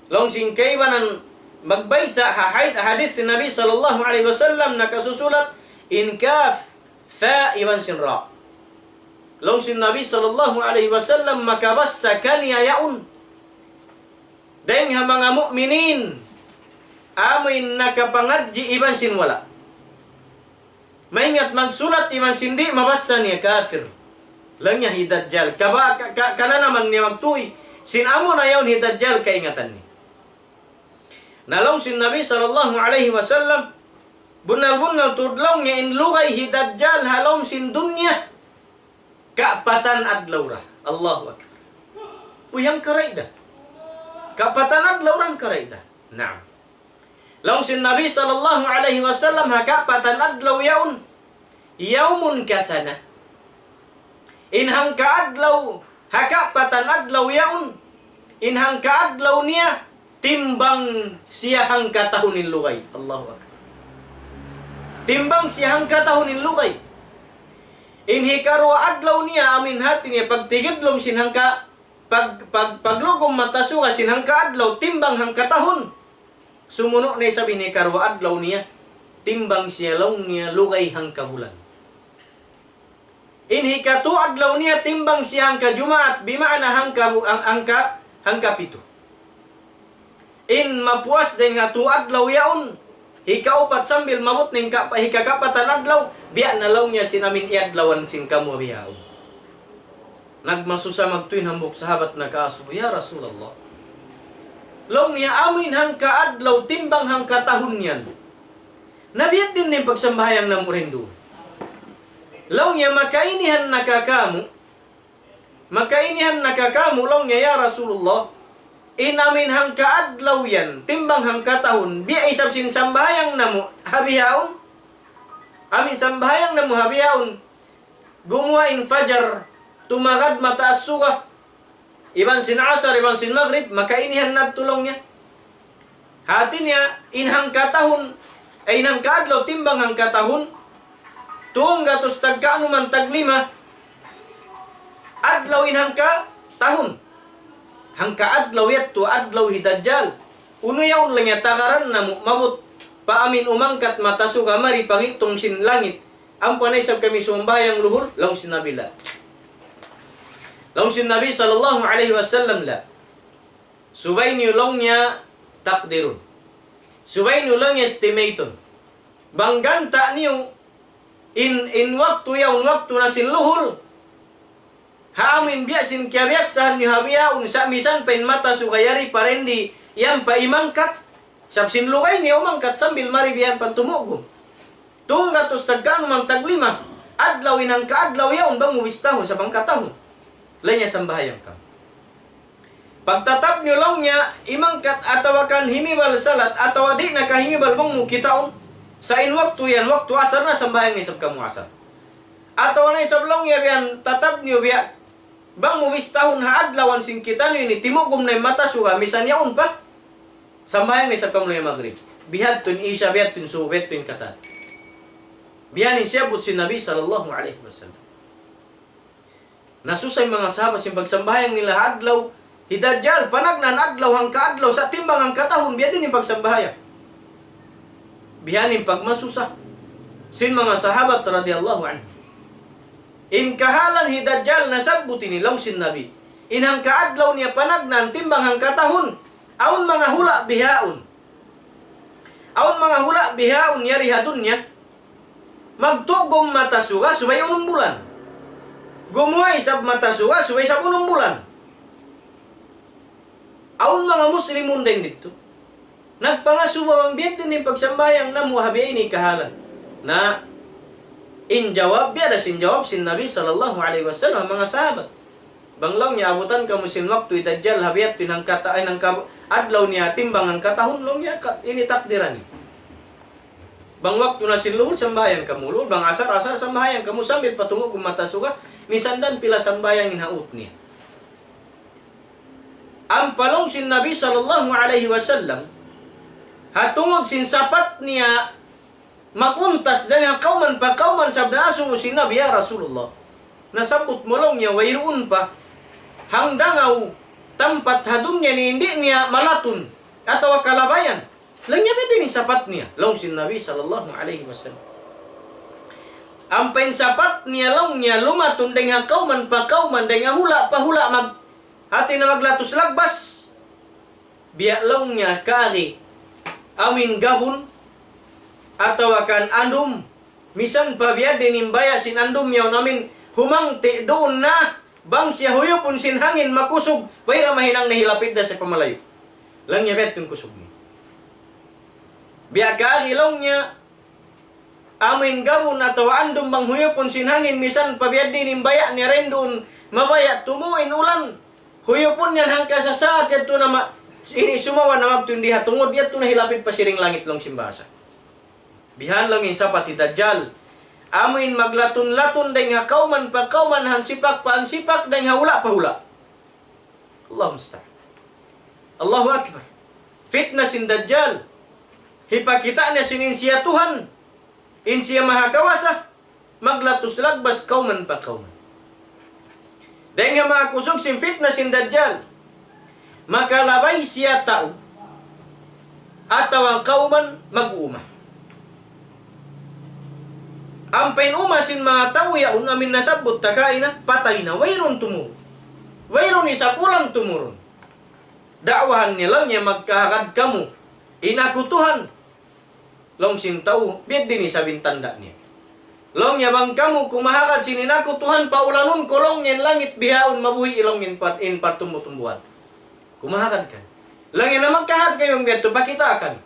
Long sin kaibanan magbaita hadith ni Nabi sallallahu alaihi wasallam nakasusulat in kaf fa iban sin ra. Long sin Nabi sallallahu alaihi wasallam makabassa kaniya yaun. Deng ha mga mukminin amin nakapangadji iban sin wala. Maingat magsulat iban sin di mabassa niya kafir. Lang niya Dajjal. Kana naman niya magtuy. Sin amo na yaun Dajjal kaingatan ni. Nalong sin Nabi sallallahu alaihi wasallam bunal-bunal tudlong niya in lugay Dajjal halong sin dunya. Kapatan adlaw ra. Allahu akbar. Uyang karayda. Kapatan adlaw rang karayda. Naam. Long sin Nabi sallallahu alaihi wasallam kapatan adlaw yaun. Yaumun kasana. Inhang kaadlaw kapatan adlaw yaun. Inhang kaadlaw niya timbang siyahang katahunin lugay. Allahu akbar. Timbang siyahang katahunin lugay. Inhi karwa adlaw niya amin hati niya pagtigidlom sinhangka paglugom matasuka sinhangka adlaw timbang hang katahon. Sumuno na sabi ni karwa adlaw niya timbang siya long niya lugay hang kabulan. Inhi katu adlaw niya timbang siya hang kajumaat bimaana hang kapito. In mapuas den nga tu adlaw yaon hikaupat sambil mabot ning hikakapatan adlaw biya nalaw niya sinamin iadlawan sin kamo biyaon. Nagmasusa magtuin hambok sahabat na kaasubo, ya Rasulullah. Long niya amin hang kaadlaw timbang hang katahon niyan. Nabiyat din ning pagsambahayang na murindo. Long niya makainihan nakakamu long niya ya Rasulullah. Inamin hang kaadlaw yan, timbang hang katahon, biya isab sin sambayang namo habiyaon. Amin sambayang namo habiyaon. Gumuha in fajar, tumagad mataas suka. Iban sin asar, iban sin maghrib, makainihan na tulong niya. Hati niya, inhang katahon, ay inhang kaadlaw, timbang hang katahon, tuong gatos tagkaano man taglima, adlaw inhang katahon. Hangka adlaw yatto adlaw Dajjal. Uno yaon lang takaran na mabot paamin umangkat matasuka mari pagitong sin langit. Ang panay sab kami sumbayang luhur long sinabila. Long sin Nabi sallallahu alaihi wasallam la. Subay niyo long niya takdirun. Subay niyo long estimaton. Bangganta niyo in waktu yaon waktu na sin luhur. Haamin biya sin kiabiyak saan niyo habiyaon sa misan pain mata sukayari parendi yan pa imangkat. Sab sin lugay niya umangkat sambil maribiyan pantumugo. Tungga tos tagkano mang taglima. Adlaw inang kaadlaw yaon bang muwistahon sa bangkatahon. Lanya sambahayang ka. Pagtatap niyo lang niya imangkat atawakan himibal salat atawa di nakahimibal bang mukitaon. Sa in waktu yan waktu asar na sambahayang ni sab kamu asar. Atawa na isab lang niya biyan tatap niyo biya bang muwistahon ha adlawan sing kita niyo ni timugom na mata suga misan yaon pa. Sambayang ni sa pamulay maghrib. Bihad tun isya bihad tun subet tun kata. Biyanin siya but si Nabi sallallahu alaihi wasallam. Nasusay mga sahabat yung pagsambayang nila adlaw. Dajjal panagnan adlaw hang kaadlaw sa timbang hang katahon biyadin yung pagsambayang. Biyanin pagmasusa. Sin mga sahabat radhiyallahu anhu. In kahalan Dajjal nasabbuti ni long sin Nabi. Inhang kaadlaw niya panagnan timbang hang katahon. Aun mga hula bihaon. Aun mga hula bihaon yari hadun niya. Magtugom mata suga subay 6 bulan. Gumuhay sa mata suwa, suway sa 8 bulan. Aun mga Muslimun din dito. Nagpangasuwa ang biyad din yung pagsambayang na muhabi ini kahalan. Na injawab, biada sinjawab sin Nabi sallallahu alaihi wasallam mga sahabat. Banglaw niya abutan kamu sin waktu dajjal habiyat pinang kata ay nang adlaw niya timbang ang katahon long niya ini takdiran ni. Bang waktu na sin luhul sambayan kamu luhul, bang asar-asar sambayan kamu sambil patungo kumata suga misandan pila sambayang inhaut niya. Ang palong sin Nabi sallallahu alaihi wasallam hatungod sin sapat niya makuntas dengan kauman pa kauman sabda asu sin Nabi ya Rasulullah. Nasabot molong niya wayroon pa hangdangaw tempat hadumnya ni hindi niya malatun atau kalabayan. Lang niya pwede ni sapat niya. Long sin Nabi sallallahu alaihi wasallam. Ampain sapat niya long niya lumatun dengan kauman pa kauman dengan hula pa hula mag hati na maglatos lagbas. Biya long niya kari amin gabun atau akan andum misan pa biya dinimbaya sin andum yaw namin humang ti doon na bang siya huyupon sin hangin makusog wayra mahinang nahilapid na sa pamalayo. Lang niya betong kusog niya. Biya kari long niya amin gabun atau andum bang huyupon sin hangin misan pa biya dinimbaya ni rin doon mabaya tumuin ulan. Huyupon yan hangka sa saat yato na ini sumawa na magtundiha tungod yato na hilapit pa siring langit long simbasa. Bihan lang yung sapat Dajjal. Amin maglatun-latun day nga kauman pa kauman hansipak pa hansipak day nga hula pa hula. Allah musta'an. Allahu Akbar. Fitna sin Dajjal. Hipakita niya sinin siya Tuhan. In siya mahakawasa. Maglatus lagbas kauman pa kauman. Day nga mga kusog sin fitna sin Dajjal. Makalabay siya tao. Ataw ang kauman mag-uma. Ang painumasin mga tao yaon amin nasabot takain na patay na wayron tumuro. Wayron isa kulang tumuron. Dakwahan nila niya magkahakad kamu. Inakutuhan. Long sin tao, biyad din isabing tanda niya. Long niya bang kamu kumahakad sininakutuhan paulanon kolong niyan langit bihaon mabuhi ilong in partumbutumbuhan. Kumahakad kan. Lang yan na magkahad kayong biyad to pakita kan.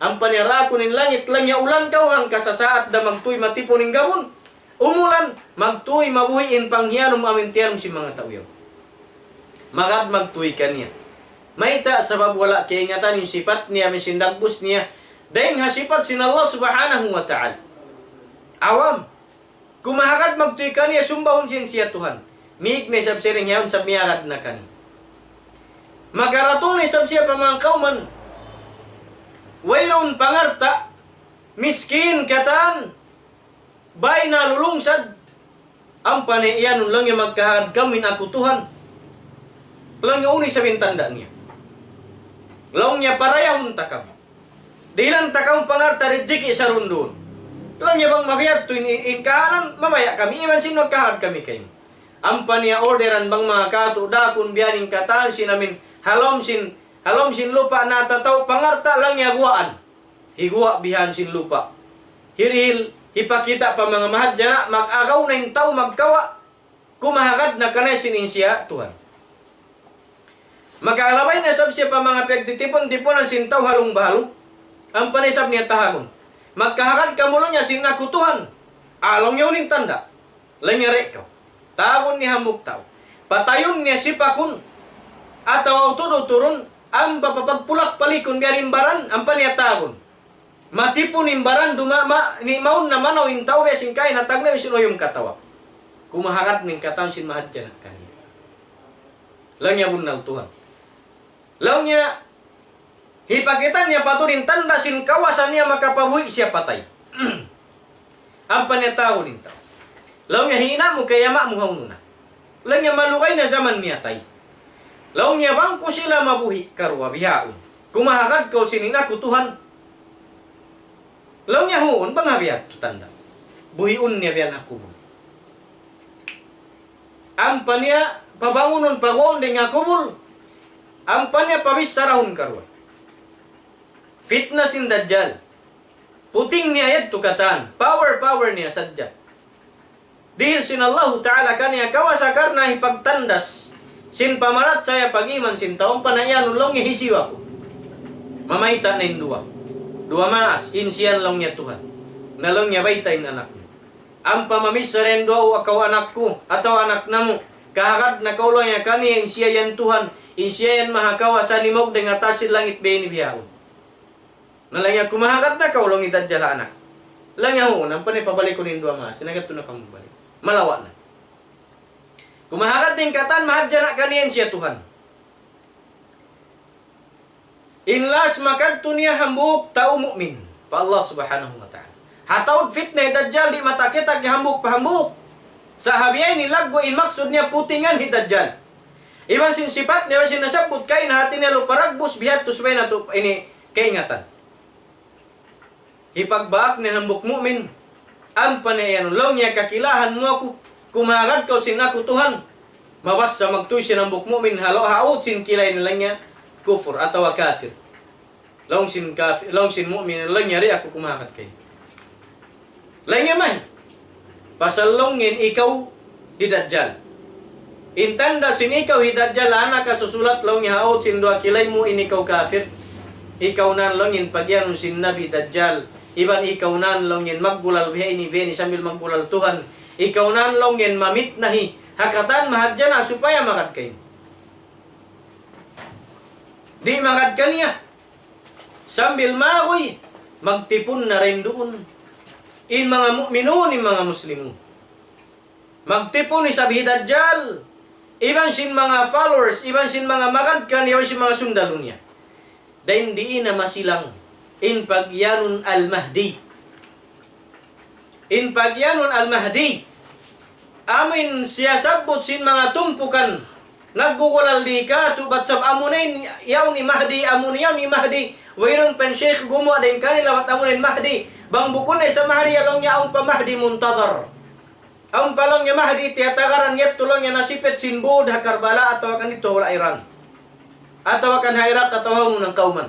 Ang panirako nin langit lang ya ulan kaw ang kasasaat da magtuy matipo ning gabon. Umulan magtuy mabuhiin panghianom amintianom si mga tao. Magad magtuy kaniya. Maita sabab wala kay ingatan yung sifat niya misindagbus niya. Daing hasipat sin Allah subhanahu wa ta'ala. Awam. Kumahakad magtuy kaniya sumbahon sin siya Tuhan. Miig na isab siring yaon sa miyakad na kani. Magaratong na isab siya pamang kauman. Wayron pangarta, miskin kataan, bay na lulungsad, ang panaiyanon lang yung magkahad kami na kutuhan. Lang yung uni sa bintanda niya. Lang niya parayahon takam. Dilan takam pangarta rijiki sa rundun. Lang niya bang mabiyat to in kahanan, mabaya kami, iman sin magkahad kami kayo. Ang paniya orderan bang mga kato dakon biyaning kataan sinamin halom sin lupa na tataw pangarta lang yaguaan. Higuwa bihan sin lupa. Hiril hipakita pa mga mahadjana mag-agaw na yung tao magkawa. Kumahakad na kanay sinin siya Tuhan. Magkalabay na sab siya pa mga pagtitipon-tipon ang sintaw halong bahalo. Ang panisab niya tahakon. Magkahakad kamulo niya sinakutuhan. Along yun yung tanda. Lanyari ka. Tahakon ni hambuk tao. Patayon niya sipakon. Ataw tudo-turon. Ang papapagpulak palikon biya imbaran, ang paniyatagon. Matipon imbaran, ni maun na manaw yung tao, besin kain, natag na besin o yung katawa. Kumahakat ng katawan sin mahadyan at kanina. Lang niya bunal Tuhan. Lang niya, hipakitan niya paturin tanda sin kawasan niya makapabuhi siya patay. Ang paniyatagon yung tao. Lang niya hina mo kaya ma mo haununa. Lang niya malukay na zaman niya tay. Laong niya bang ko sila mabuhi karwa bihaon. Kumahakad ko sinina kutuhan. Laong niya huon bang habiyat tutanda. Buhiun niya biyan ako. Ampan niya pabangunon pagoon din nga kubul. Ampan niya pabis sarahon karwa. Fitna sin Dajjal. Puting niya yad tukatan. Power niya sadya. Dihil sin Allah Ta'ala kaniya kawasa karna hipagtandas sin pamarat saya pagiman sin taong panayan ulong hisiwa ko. Mamaita na indua. Dua maas insiyan long niya Tuhan. Nalong niya baytain anak mo. Ang pamamisa rin doa akaw anak ko atau anak namo. Kahakad na kaulo niya kaniya insiya yan Tuhan. Insiya yan mahakawasan ni mog dengan atasin langit beni biyaw. Nalangya kumahakad na kaulo ng Dajjal anak. Langya ho, nang panay pabalik ko rin dua maas. Sinagat to na kang balik. Malawa na. Kumahakad din katan, mahadya na kaniyan siya Tuhan. Inlas makadto niya hambuk tao mu'min. Pa Allah subhanahu wa ta'ala. Hatawad fitna Dajjal di matakita hambuk pahambuk. Sa habiyay nilaggo in maksud niya putingan hi Dajjal. Iban sin sifat niya sin nasabot kay na hati niya luparagbos bihat tusbay na to ini kaingatan. Hipagbaak ni hambuk mu'min. Ang panayan long niya kakilahan mo ako. Kumagad ka sin ako Tuhan. Mawas sa magtuy sin hambuk mu'min halo haot sin kilay nilang niya kufur atau kafir. Long sin mu'min lang niya ri ako kumagad kay. Lang niya may. Pasalongin ikaw di Dajjal. Intanda sin ikaw di Dajjal anak ka susulat long niya haot sin dua kilay mo in ikaw kafir. Ikaw nan longin pagyanong sin Nabi Dajjal. Iban ikaw nan longin maggulal biya ini beni sambil maggulal Tuhan. Ikaw nan longin mamit nahi hakatan mahadya na supaya makad kayo. Di makad ka niya. Sambil makoy magtipon na rin doon. In mga mu'minun, in mga muslimun. Magtipon ni sabi Dajjal. Iban sin mga followers, iban sin mga makad ka niya, sin mga sundalo niya. Dahil di na masilang in pagyanun al-Mahdi. In pagyanun al-Mahdi. Amin siya sabot sin mga tumpukan. Naggukulal di ka. Tubat sab amunin yaw ni Mahdi. Amun yaw ni Mahdi. Wayron pen Sheikh gumo din kanila wat amunin Mahdi. Bang bukun na sa Mahdi along niya ang pamahdi muntazar. Ang palong niya Mahdi tiyatagaran yet tulong niya nasipit sin Bud Karbala atau akan ito wala Iran. Atau akan Iraq atau ng kauman.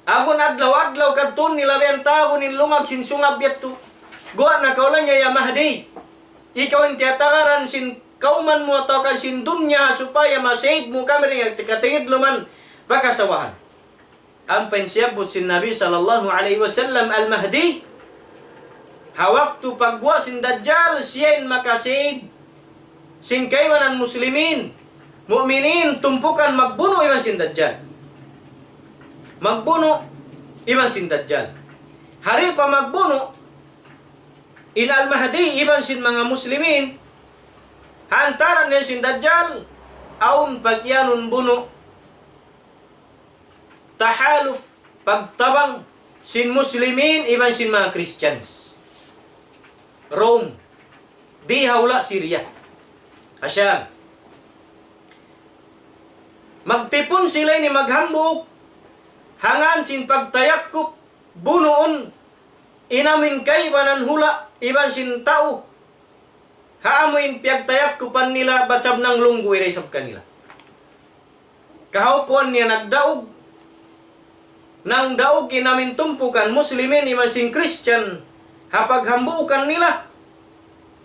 Ako adlaw-adlaw kadton nila benta ko nilungag sin sungab yatto. Guwa na kaulan niya ya Mahdi. Ikaw ang tiyatagaran sin kauman mo atau kan sin dunya supaya masave mo kami rin katingid luman pagkasawahan. Ang pensiyabot sin Nabi sallallahu alaihi wasallam al-Mahdi. Hawak tu pagwa sin Dajjal siya makasave sin kaywanan muslimin. Mu'minin tumpukan magbuno iban sin Dajjal. Magbuno iban sin Dajjal. Hari pa magbuno in al-Mahdi iban sin mga muslimin. Hantaran niya sin Dajjal aun pagyanun buno tahaluf pagtabang sin muslimin iban sin mga Christians. Rome di hawla Syria. Asya magtipon sila ni maghambuk hangan sin pagtayakup bunoon inamin kay banan hula iban sin tao haamoin piyagtayakupan nila batsab ng lunggo iresab kanila. Kahaupuan niya nagdaog nang daog inamin tumpukan muslimin iban sin Christian hapaghambukan nila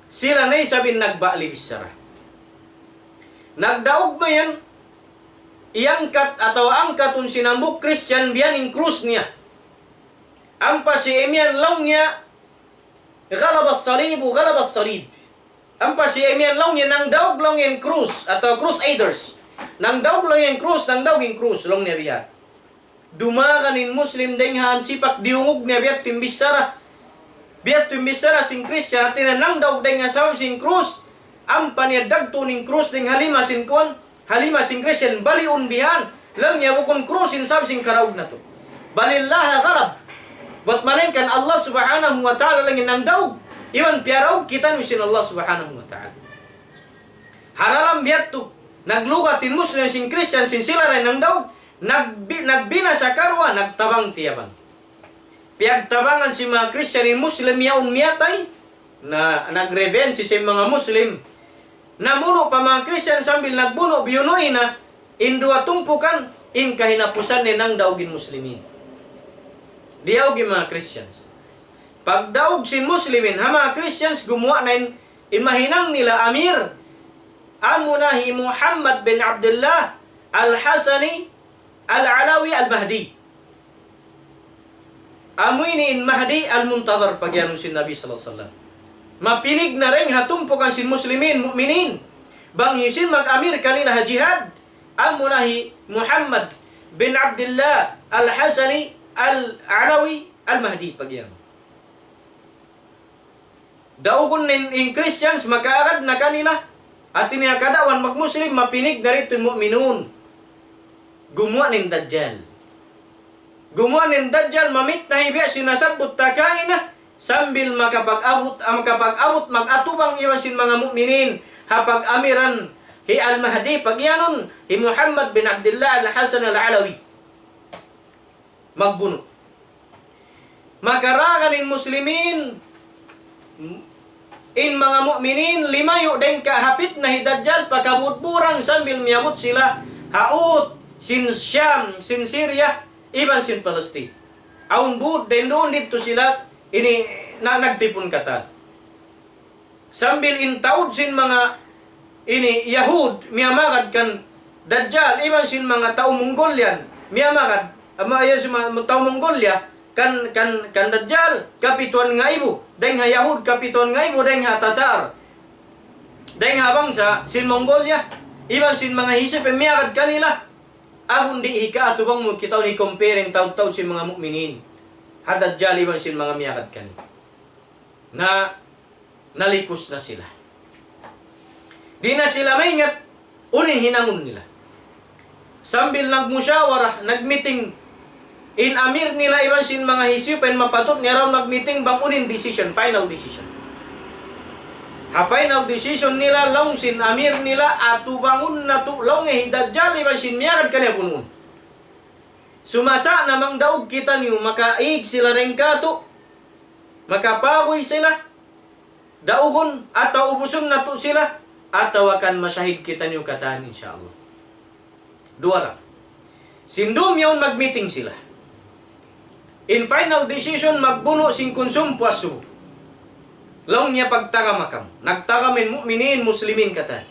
sila na isabin nagbali bisara. Nagdaog ba yan iangkat atau angkatun sinambuk Christian biyaning krus niya. Ampa si Emian long niya galabas salib. Ampa si Emian long niya nang daog long yung krus atau crusaders. Nang daog long yung krus, nang daog yung krus long niya biyan. Dumakanin Muslim denghan sipak diungog niya biyat timbisara. Biyat timbisara sing Christian at nang daog denghan sa sing krus. Ampa niya dagto ning krus deng halima sin kuan. Halima sing Christian baliun bihan lang niya bukon krusin sab sing karaog na to. Balillaha galab. Buat malingkan Allah subhanahu wa ta'ala lang nang daog. Iwan piaraog kita nusin Allah subhanahu wa ta'ala. Haralam biyat to. Naglugatin Muslim sing Christian sin sila rin nang daog. Nagbina sa karwa, nagtabang tiyabang. Piyagtabangan si mga Christian in Muslim yaong miyatay na nagrevenge si mga Muslim. Namuno pa mga Christian sambil nagbuno biyunoy na indua tumpukan in kahinapusan ni nang daugin muslimin. Diyaugin mga Christians. Pagdaog sin Muslimin, ha mga Christians, gumawa na inmahinang nila Amir. Amunahi Muhammad bin Abdullah Al-Hasani Al-Alawi Al-Mahdi. Amoy ni in Mahdi Al-Muntadhar pagyanon sin Nabi sallallahu alaihi wasallam. Mapinig na rin hatumpukan sin Muslimin, mu'minin. Banghisin mag-amir kanila ha jihad. Amunahi Muhammad bin Abdullah Al-Hasani Al-Alawi Al-Mahdi pagyanon. Daukon in Christians makaagad na kanila at iniyakadawan mag-Muslim mapinig na rito yung mu'minun. Gumawa ng Dajjal. Gumawa ng Dajjal mamit na hibiya sinasabot takain na sambil makapag-abot mag-atubang iwan sin mga mu'minin hapag amiran hi Al-Mahdi pagyanon hi Muhammad bin Abdullah Al-Hasan Al-Alawi magbuno. Makaragan in Muslimin in mga mu'minin limayo din kahapit na hidadjal pakabutburang sambil miyabot sila haut sin Syam, sin Syria, iban sin Palestine. Aun bud din doon dito sila ini nagtipon katan. Sambil intaud sin mga ini Yahud miyamagad kan Dajjal iban sin mga tao Mongolian miyamagad amayo sin mga tao Mongolia kan Dajjal kapituan nga ibo dahil nga Yahud kapituan nga ibo dahil nga Tatar dahil nga bangsa sin Mongolia iban sin mga hisip miyagad kanila ahon di hika atubang mo kita ni compare taud-taud sin mga mu'minin ha Dajjal iban sin mga miyagad kanila na nalikos na sila di na sila maingat unin hinangon nila sambil nagmusyawara nagmeeting in amir nila iban sin mga hisupen mapatot niya raw mag-meeting bangunin decision, final decision. Ha final decision nila long sin amir nila atu bangun na tu long Dajjal iban sin miyagad kanya punun. Sumasa namang daog kita niyo makaig sila ring kato. Makapagoy sila. Daugon ataw ubuson na to sila ataw akan masyahid kita niyo katahan insyaallah. Duara. Sindom yaon mag-meeting sila. In final decision, magbuno sing konsum puaso. Long niya pagtaka makam. Nagtaka min mu'minin, muslimin katan.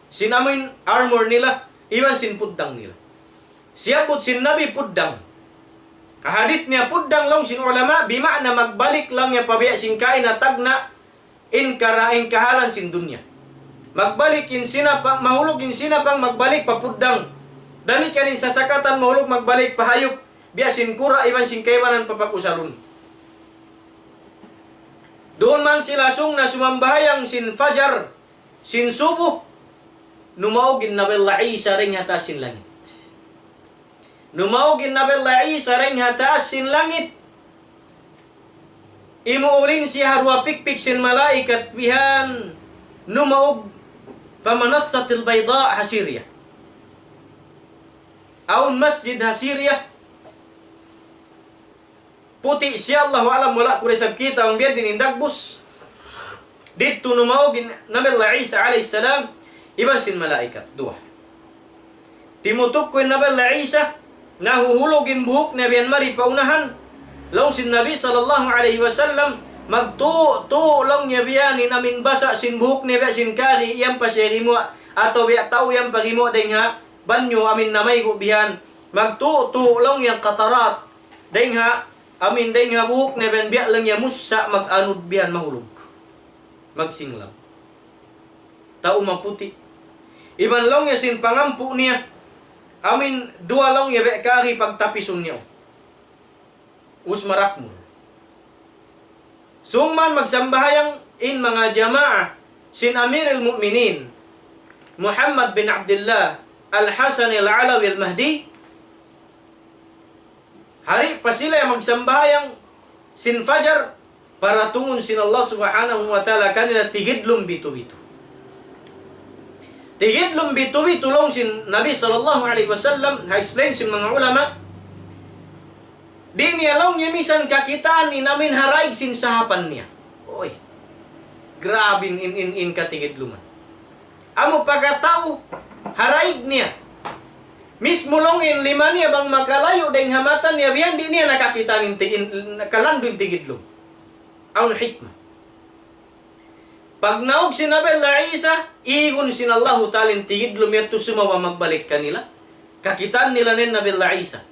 Sinamin armor nila, iwan sin puddang nila. Siyabot sin nabi puddang. Kahadith niya puddang long sin ulama, bima na magbalik lang niya pabiya sin kain na tagna in karaing kahalan sin dunya. Magbalik in sinapang, mahulog in sinapang, magbalik pa puddang. Dami kanin sasakatan, mahulog magbalik pahayop. Biasin kura iban sin kaibanan papag-usalun. Doon man sila sung na sumambahayang sin fajar, sin subuh, numaugin na bella Isa ring hatas sin langit. Numaugin na bella Isa ring hatas sin langit. Imuulin siya harwa pikpik sin malaikat bihan numaug famanassatil bayda hasirya. Aun masjid hasirya puti siya Allah alam wala kurisab kita ang biyan din indagbus dito numawagin Nabi Isa alayhi salam iban sin malaikat dua timutok ko Nabi Isa nahuhulogin buhok na biyan mari paunahan long sin Nabi sallallahu alaihi wasallam magtu long niya biyan namin basa sin buhok niya biyan sin kari iyang pasyerimo ato biya tao iyang pagimo dahil nga banyo amin namay ko biyan magtu long yang katarat dahil nga amin day nga buhok na biya lang niya musa mag-anod biyan mahulog. Magsinglang. Tao maputi. Iban lang niya sin pangampu niya. Amin dua lang niya kari pagtapison niya. Usmarak mo. Sungman magsambahayang in mga jamaah sin Amirul Mu'minin Muhammad bin Abdullah Al-Hasan Al-Alawi Al-Mahdi hari pa sila magsambahayang sin fajar para tungon sin Allah subhanahu wa ta'ala kanila tigidlong bito-bito. Tigidlong bito-bito long sin Nabi sallallahu alaihi wasallam ha-explain sin mga ulama di niya long yemisan kakitaan ni namin haraig sin sahapan niya. Oy, grabe in katigidluman. Amo pagkatao haraig niya mismo long in lima niya bang makalayo dahil hamatan niya biyan di niya nakakita ng kalandong tigidlong. aun hikmah. Pag naog si Nabi Allah Isa, igon sin Allahu Ta'ala tigid lumiyat sumawa magbalik kanila. Kakitaan nila nin Nabi Allah Isa.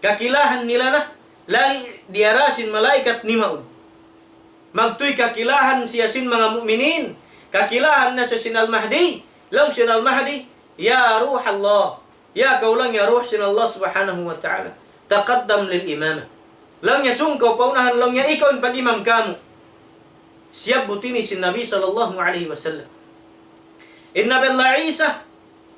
Kakilahan nila na, lagi diarasin malaikat ni maog. Magtuy kakilahan siya sin mga mu'minin. Kakilahan na sa sin Al-Mahdi. Lang sin Al-Mahdi, ya ruh Allah. Ya kaulang ya ruh sin Allah subhanahu wa ta'ala. Taqaddam lil imama. Lang ya sungkaw paunahan lang ya ikaw ang pag-imam kamu. Siyab butini si Nabi sallallahu alaihi wasallam. In Nabi Allah Isa,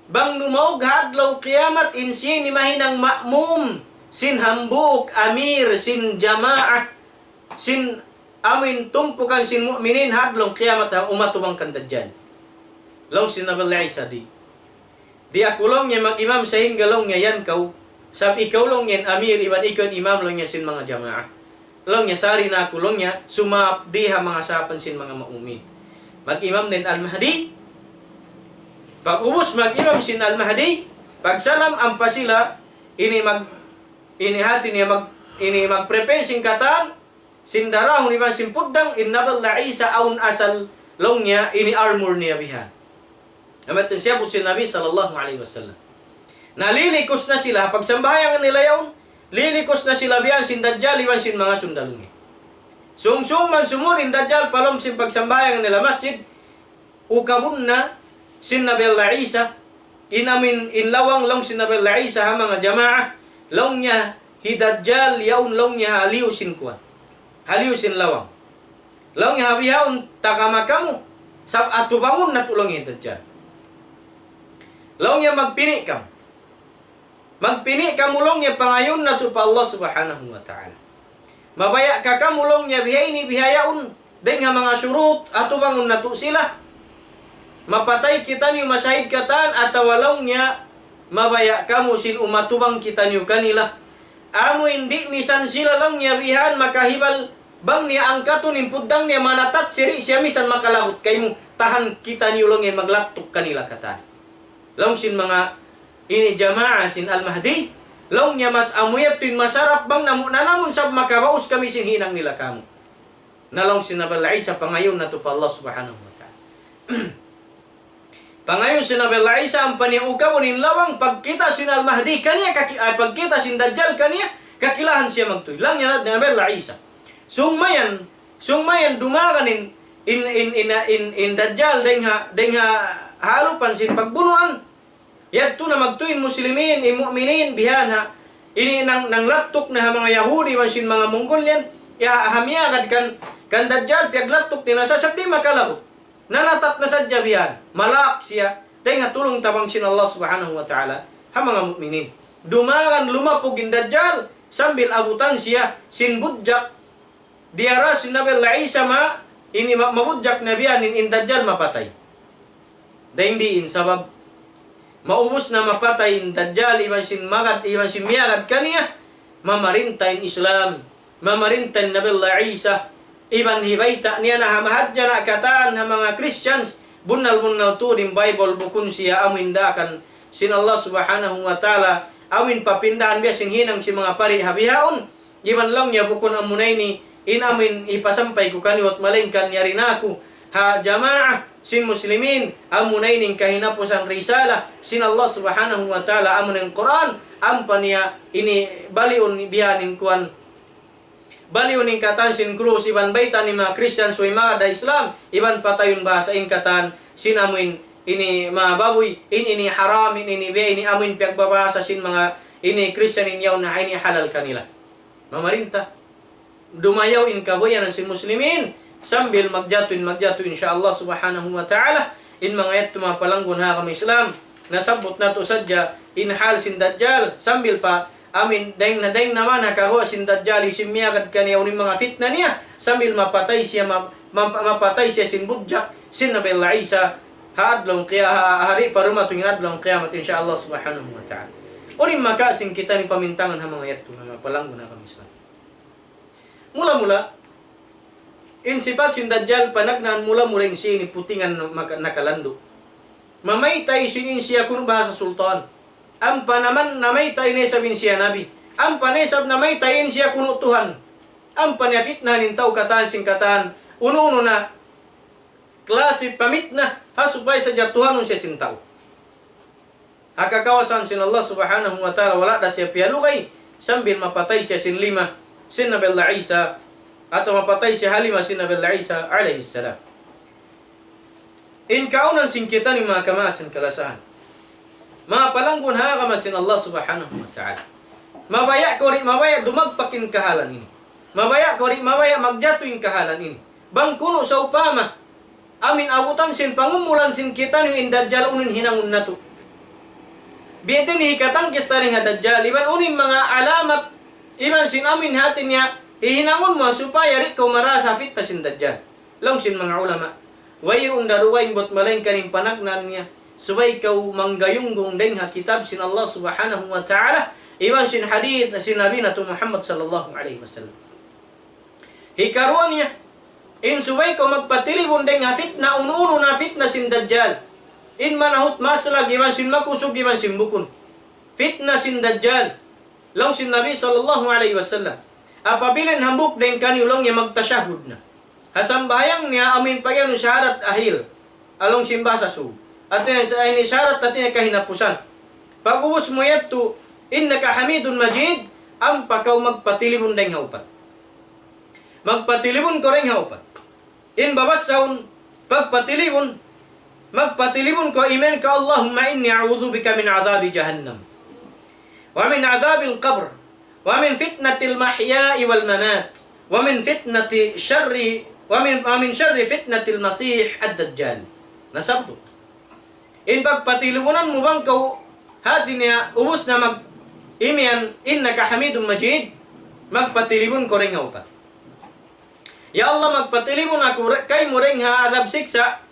bang numaog hadlaw kiamat in siya ni mahinang ma'mum, sin hambuk, amir, sin jama'ah, sin amin tumpukan sin mu'minin hadlaw kiamat ang umatubang kandadyan. Long sin Nabi Allah Isa di. Di ako long niya mag-imam sa hinggalong niya yan kau. Sab ikaw long yan amir, iban ikaw imam long niya sin mga jama'ah. Long niya sari na kulong niya, sumap diha mga sapan sin mga maumin. Mag-imam din Al-Mahdi. Pag ubos mag-imam sin Al-Mahdi, pag salam ang pasila, ini mag-prepare sin katan, sin darahon iban sin puddang, innabal la Isa aun asal long niya, ini armor niya bihan. Namatun siya po sin Nabi sallallahu alaihi wasallam. Nalilikos na sila, pag sambahayan nila yaon, lilikos na sila biyan sin Dajjal iban sin mga sundalo niya. Sung man sumur in Dajjal palom sin pagsambayan nila masjid ukabun na sin Nabi Allah Isa inamin inlawang long sin Nabi Allah Isa ha mga jamaah long niya hi Dajjal yaun long niya haliw sin kuan. Haliw sin lawang. Long niya habihaon takamakamu sab atubangon na tulong hi Dajjal. Long niya magpini kam. Magpini kamulong niya pangayon na to pa Allah subhanahu wa ta'ala. Mabaya ka kamulong niya bihaini bihayaun. Dahil nga mga surut ato bangon na to sila. Mapatay kita niyo masahid kataan at walong niya mabaya kamu sin umatubang kita niyo kanila. Amo hindi misan sila lang niya bihan makahibal bang niya ang katon impudang niya manatat siri siya misan makalagot kay mo tahan kita niyo lang yung maglatok kanila kataan. Lang sin mga ini jamaah sin Al-Mahdi, long niya mas amuyat tuin masarap bang namon sab makabaus kami sin hinang nila kamu. Nalong sin Nabi Isa pangayon na to pa Allah subhanahu wa ta'ala. Pangayon sin Nabi Isa ang paniukaw nin lawang pagkita sin Al-Mahdi kaniya pagkita sin Dajjal kaniya kakilahan siya magtuy. Lang niya Nabi Isa. Sungmayan dumaganin in Dajjal dengha halupan sin pagbunuan. Yadto na magtuin muslimin, mu'minin, bihan ha. Ini nang latok na mga Yahudi, mansin mga Mongolian, ya hamiyagad kan Dajjal, piyag latok nila, sasabdi makalahot. Nanatat na sadya bihan, malak siya, dahil nga tulong tabang sin Allah subhanahu wa ta'ala, ha mga mu'minin. Dumagan lumapog in Dajjal, sambil abutan siya, sin budjak, diara sin Nabi Allah Isa ini mabudjak na bihan, in Dajjal mapatay. Dahil hindi in sabab, maubos na mapatay in Dajjal iban sin miyagad kaniya mamarintain Islam mamarintain Nabi Allah Isa iban hibayta niya na hamahadya na kataan ng mga Christians bunal to din Bible bukun siya amin dakan sin Allah subhanahu wa ta'ala amin papindahan biya sin hinang si mga pari habihaon iban lang niya bukun amunay ni inamin ipasampay ko kaniwat malingkan niya rin ako ha jamaah sin muslimin amunay ning kahinapos ang risala sin Allah subhanahu wa ta'ala amun ang Quran ampa niya ini baliun biyanin kuan baliun ning katan sin krus iban baita ni mga Christians way mga da Islam iban patayon bahasa in katan sin amun ini mga baboy ini haram ini be ini amun piagbabasa sin mga ini Christian inyaw na ini halal kanila mamarinta dumayaw in kaboyan sin muslimin sambil magjato insyaallah subhanahu wa ta'ala in mga yat tumapalanggon ha kami Islam nasabot na to sadya in hal sin Dajjal sambil pa amin daing naman nakaho sin Dajjal isimiyagad kaniya uning mga fitna niya sambil mapatay siya sin budjak sin Nabi Allah Isa haadlong kaya hari paruma tuwing adlong kiamat insyaallah subhanahu wa ta'ala uning makasin kita ni pamintangan ha mga yat tumapalanggon ha kami Islam mula-mula in sifat sin Dajjal panagnan mula-mula in siya ni putingan nakalando. Mamaytay sinin siya kung bahasa sultan. Ampa naman namaytay ni sabin siya nabi. Ampa nesab namaytayin siya kuno Tuhan. ang paniafitna nin tao katan singkatan uno na klase pamit na hasupay sa jatuhanon siya sin tao. Hakakawasan sin Allah subhanahu wa ta'ala wala da siya piyalukay sambil mapatay siya sin lima sin Nabi Allah Isa atau mapatay siya halima sin Nabi Allah Isa alaihi salam. In kaunan sin kita ni mga kamasan kalasaan. Mga palanggun hakamasin Allah subhanahu wa ta'ala. Mabaya ko rin mabaya dumagpakin kahalan ini. Mabaya ko rin mabaya magjatuin kahalan ini. Bangkuno sa upama amin abutan sin pangumulan sin kita ni indadjal unin hinangun na to. Biyatin hikatang kistaring hadadjal. Iban unin mga alamat. Iban sin amin hatin niya. Hihinangun mo supaya rin kau marasa fitna sin dajjal. Long sin mga ulama. Wayong daruwain bot malain kaning panagnan niya. Subay kau manggayunggong deng ha kitab sin Allah subhanahu wa ta'ala. Iban sin hadith sin Nabi na Muhammad sallallahu alaihi wasallam. Hikaruan niya. In subay kau magpatilibon deng ha fitna uno na fitna sin dajjal. In manahut maslag iban sin makusog iban sin bukun. Fitna sin dajjal. Long sin Nabi sallallahu alaihi wasallam. Apabila hambuk deng kaniulong niya magtasyahud na. Hasambayang niya amin pagyan syahadat ahil. Along simba sa su. At ini syarat natin kahinapusan. Pag uwas mo yato, innaka hamidun majid, ang pakaw magpatilibon deng haupat. Magpatilibon ko rin haupat. In babasaun, pagpatilibon, magpatilibon ko imen ka Allahumma inni a'udhu bika min azabi jahannam. Wa min azabil qabr. Wa min fitnatil mahya'i wal mamat. Wa min fitnati syarri. Wa min syarri fitnatil masih ad-dajjal. Nasabto. In pagpatilibunan mo bang kau hati niya ubos na mag-imian innaka hamidun majid, magpatilibon ko rin nga upat. Ya Allah, magpatilibon ako kay mo rin ha adab siksa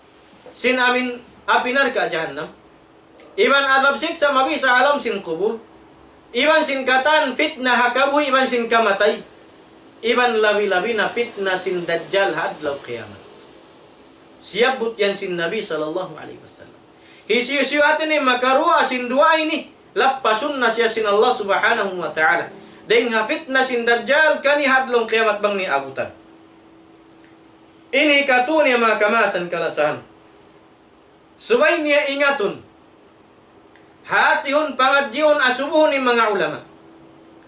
sin amin apinar ka jahannam. Iban adab siksa mabisa alam sin kubur. Iban sin katan fitna hakabu, iban sin kamatay. Iban labi-labi na fitna sin dajjal hadlaw kiamat. Siyabut yan sin Nabi sallallahu alaihi wasallam. Hisiyo-siyo atin ni makarua sin dua ini. Lapasun na siya sin Allah subhanahu wa ta'ala. Deng hafit na sin dajjal kani hadlong kiamat bang ni abutan. Ini katu niya mga kamasan kalasahan. Subay niya ingatun. Hatihon pangadjion asubuhon ni mga ulama.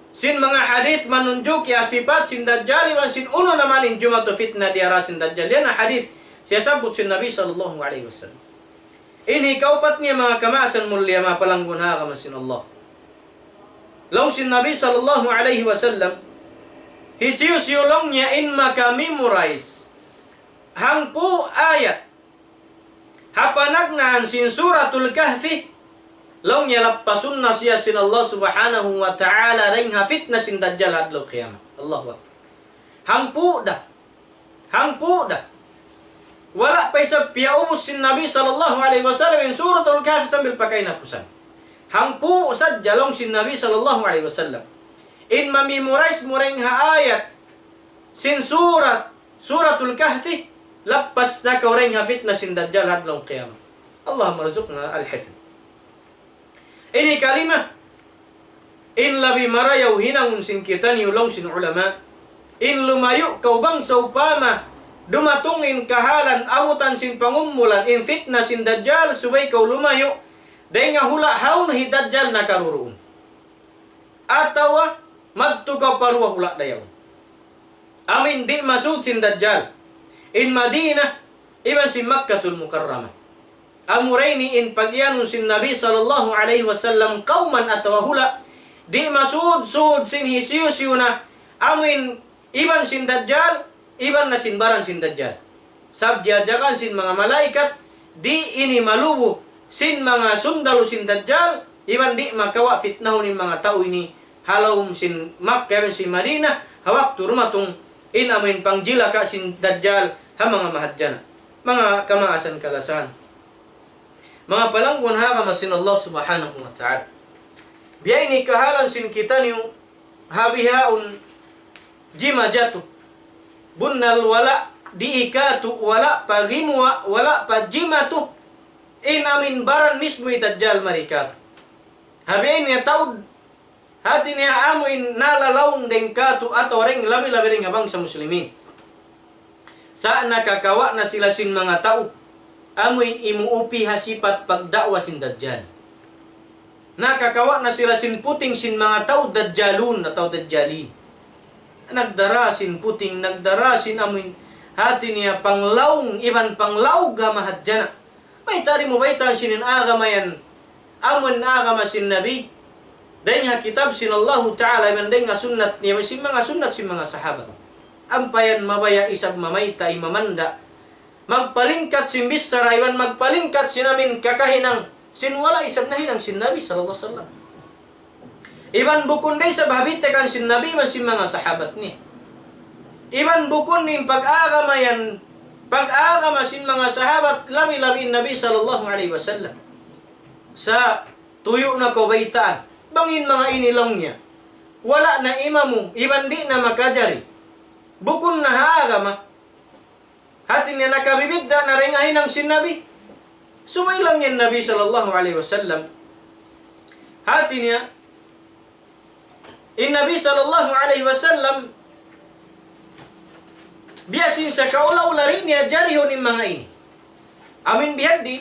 Sin mga hadith manunjuk ya sifat sin dajjal iban sin uno naman in jumatu fitna diara sin dajjal. Yan na hadith siya sabut sin Nabi sallallahu alaihi wasallam. Ini kaupat niya mga kamasan mulia mga palanggun hakamasin Allah. Long sin Nabi sallallahu alaihi wasallam hisiyo-siyo long niya in maka memorize hangpu ayat hapanagnan sin suratul kahfi long niya lapasun na siya sin Allah subhanahu wa ta'ala ring hafit na sin dajjal adlaw qiyamah. Allahu akbar. Hangpu dah. Wala pa isa piyaubos sin Nabi sallallahu alaihi wasallam in suratul kahfi sambil pakai napusan. Hangpu sadya long sin Nabi sallallahu alaihi wasallam. In mamemorize mo ring ha ayat sin suratul kahfi lapas na ka ring hafit na sin dajjal hadlong qiyamah. Allah marzukna al-hifd. Ini kalimah in labi marayaw hinangun sin kita niyulong sin ulama in lumayo kaubang sa upama dumatungin kahalan abutan sin pangumulan in fitna sin dajjal subay kau lumayo day nga hula haun hi dajjal nakaruruun atawa madto ka paruwa hula dayaw amin di masud sin dajjal in Madinah iban sin Makkatul Mukarramah amuraini in pagyanun sin Nabi sallallahu alaihi wasallam kauman atawa hula di masud sin hisiyo na amin iban sin dajjal iban na sinbaran sin dajjal. Sabjajakan sin mga malaikat, di ini malubo sin mga sundalo sin dajjal, iban di makawa fitnahon ni mga tao ini halawum sin Makkah sin Madinah, hawak turumatong inamin pangjila ka sin dajjal ha mga mahadjana. Mga kamaasan kalasan. Mga palanggon hakamasin Allah subhanahu wa ta'ala. Biya ini kahalan sin kita niyo habihaun jima jatuh. Bunnal wala diikatu wala pagimwa wala pajimatu in amin baran mismo itajjal marikat. Habiin niya taud hati niya amuin nalalawng deng katu atau ring labi-labi ring abang sa muslimin. Sa nakakawa na sila sin mga tao, amuin imuupi hasipat pagdakwa sin Dajjal. Nakakawa na sila sin puting sin mga tao Dajjalun atau Dajjalin. Nagdara sin puting, nagdara sin amuin hati niya panglawng, iban panglawg mahadjana. May tari mo baitan sinin agamayan, amun agama sin Nabi. Dahil nga kitab sin Allah Ta'ala, iban dahil nga sunnat niya, sin mga sunnat sin mga sahabat. Ampayan mabaya isab mamayta imamanda. Magpalingkat sin bisara, iban magpalingkat sinamin kakahinang sin wala isab nahinang sin Nabi sallallahu alaihi wasallam. Iban bukon day sa babitakan sin Nabi man sin mga sahabat ni. Iban bukon nin pag-agamayan, pag-agama sin mga sahabat labi-labi Nabi sallallahu alaihi wasallam. Sa tuyo na kabaitaan, bangin mga inilong niya. Wala na imamu, iban di na makajari. Bukon na haagama, hati niya nakabibigda na ringahin ng sinabi. Sumay lang yan Nabi sallallahu alaihi wasallam. Hati niya, in Nabi sallallahu alaihi wasallam, biyasin sa kaulaw-lari niya, jarihon yung mga ini. Amin bihad din,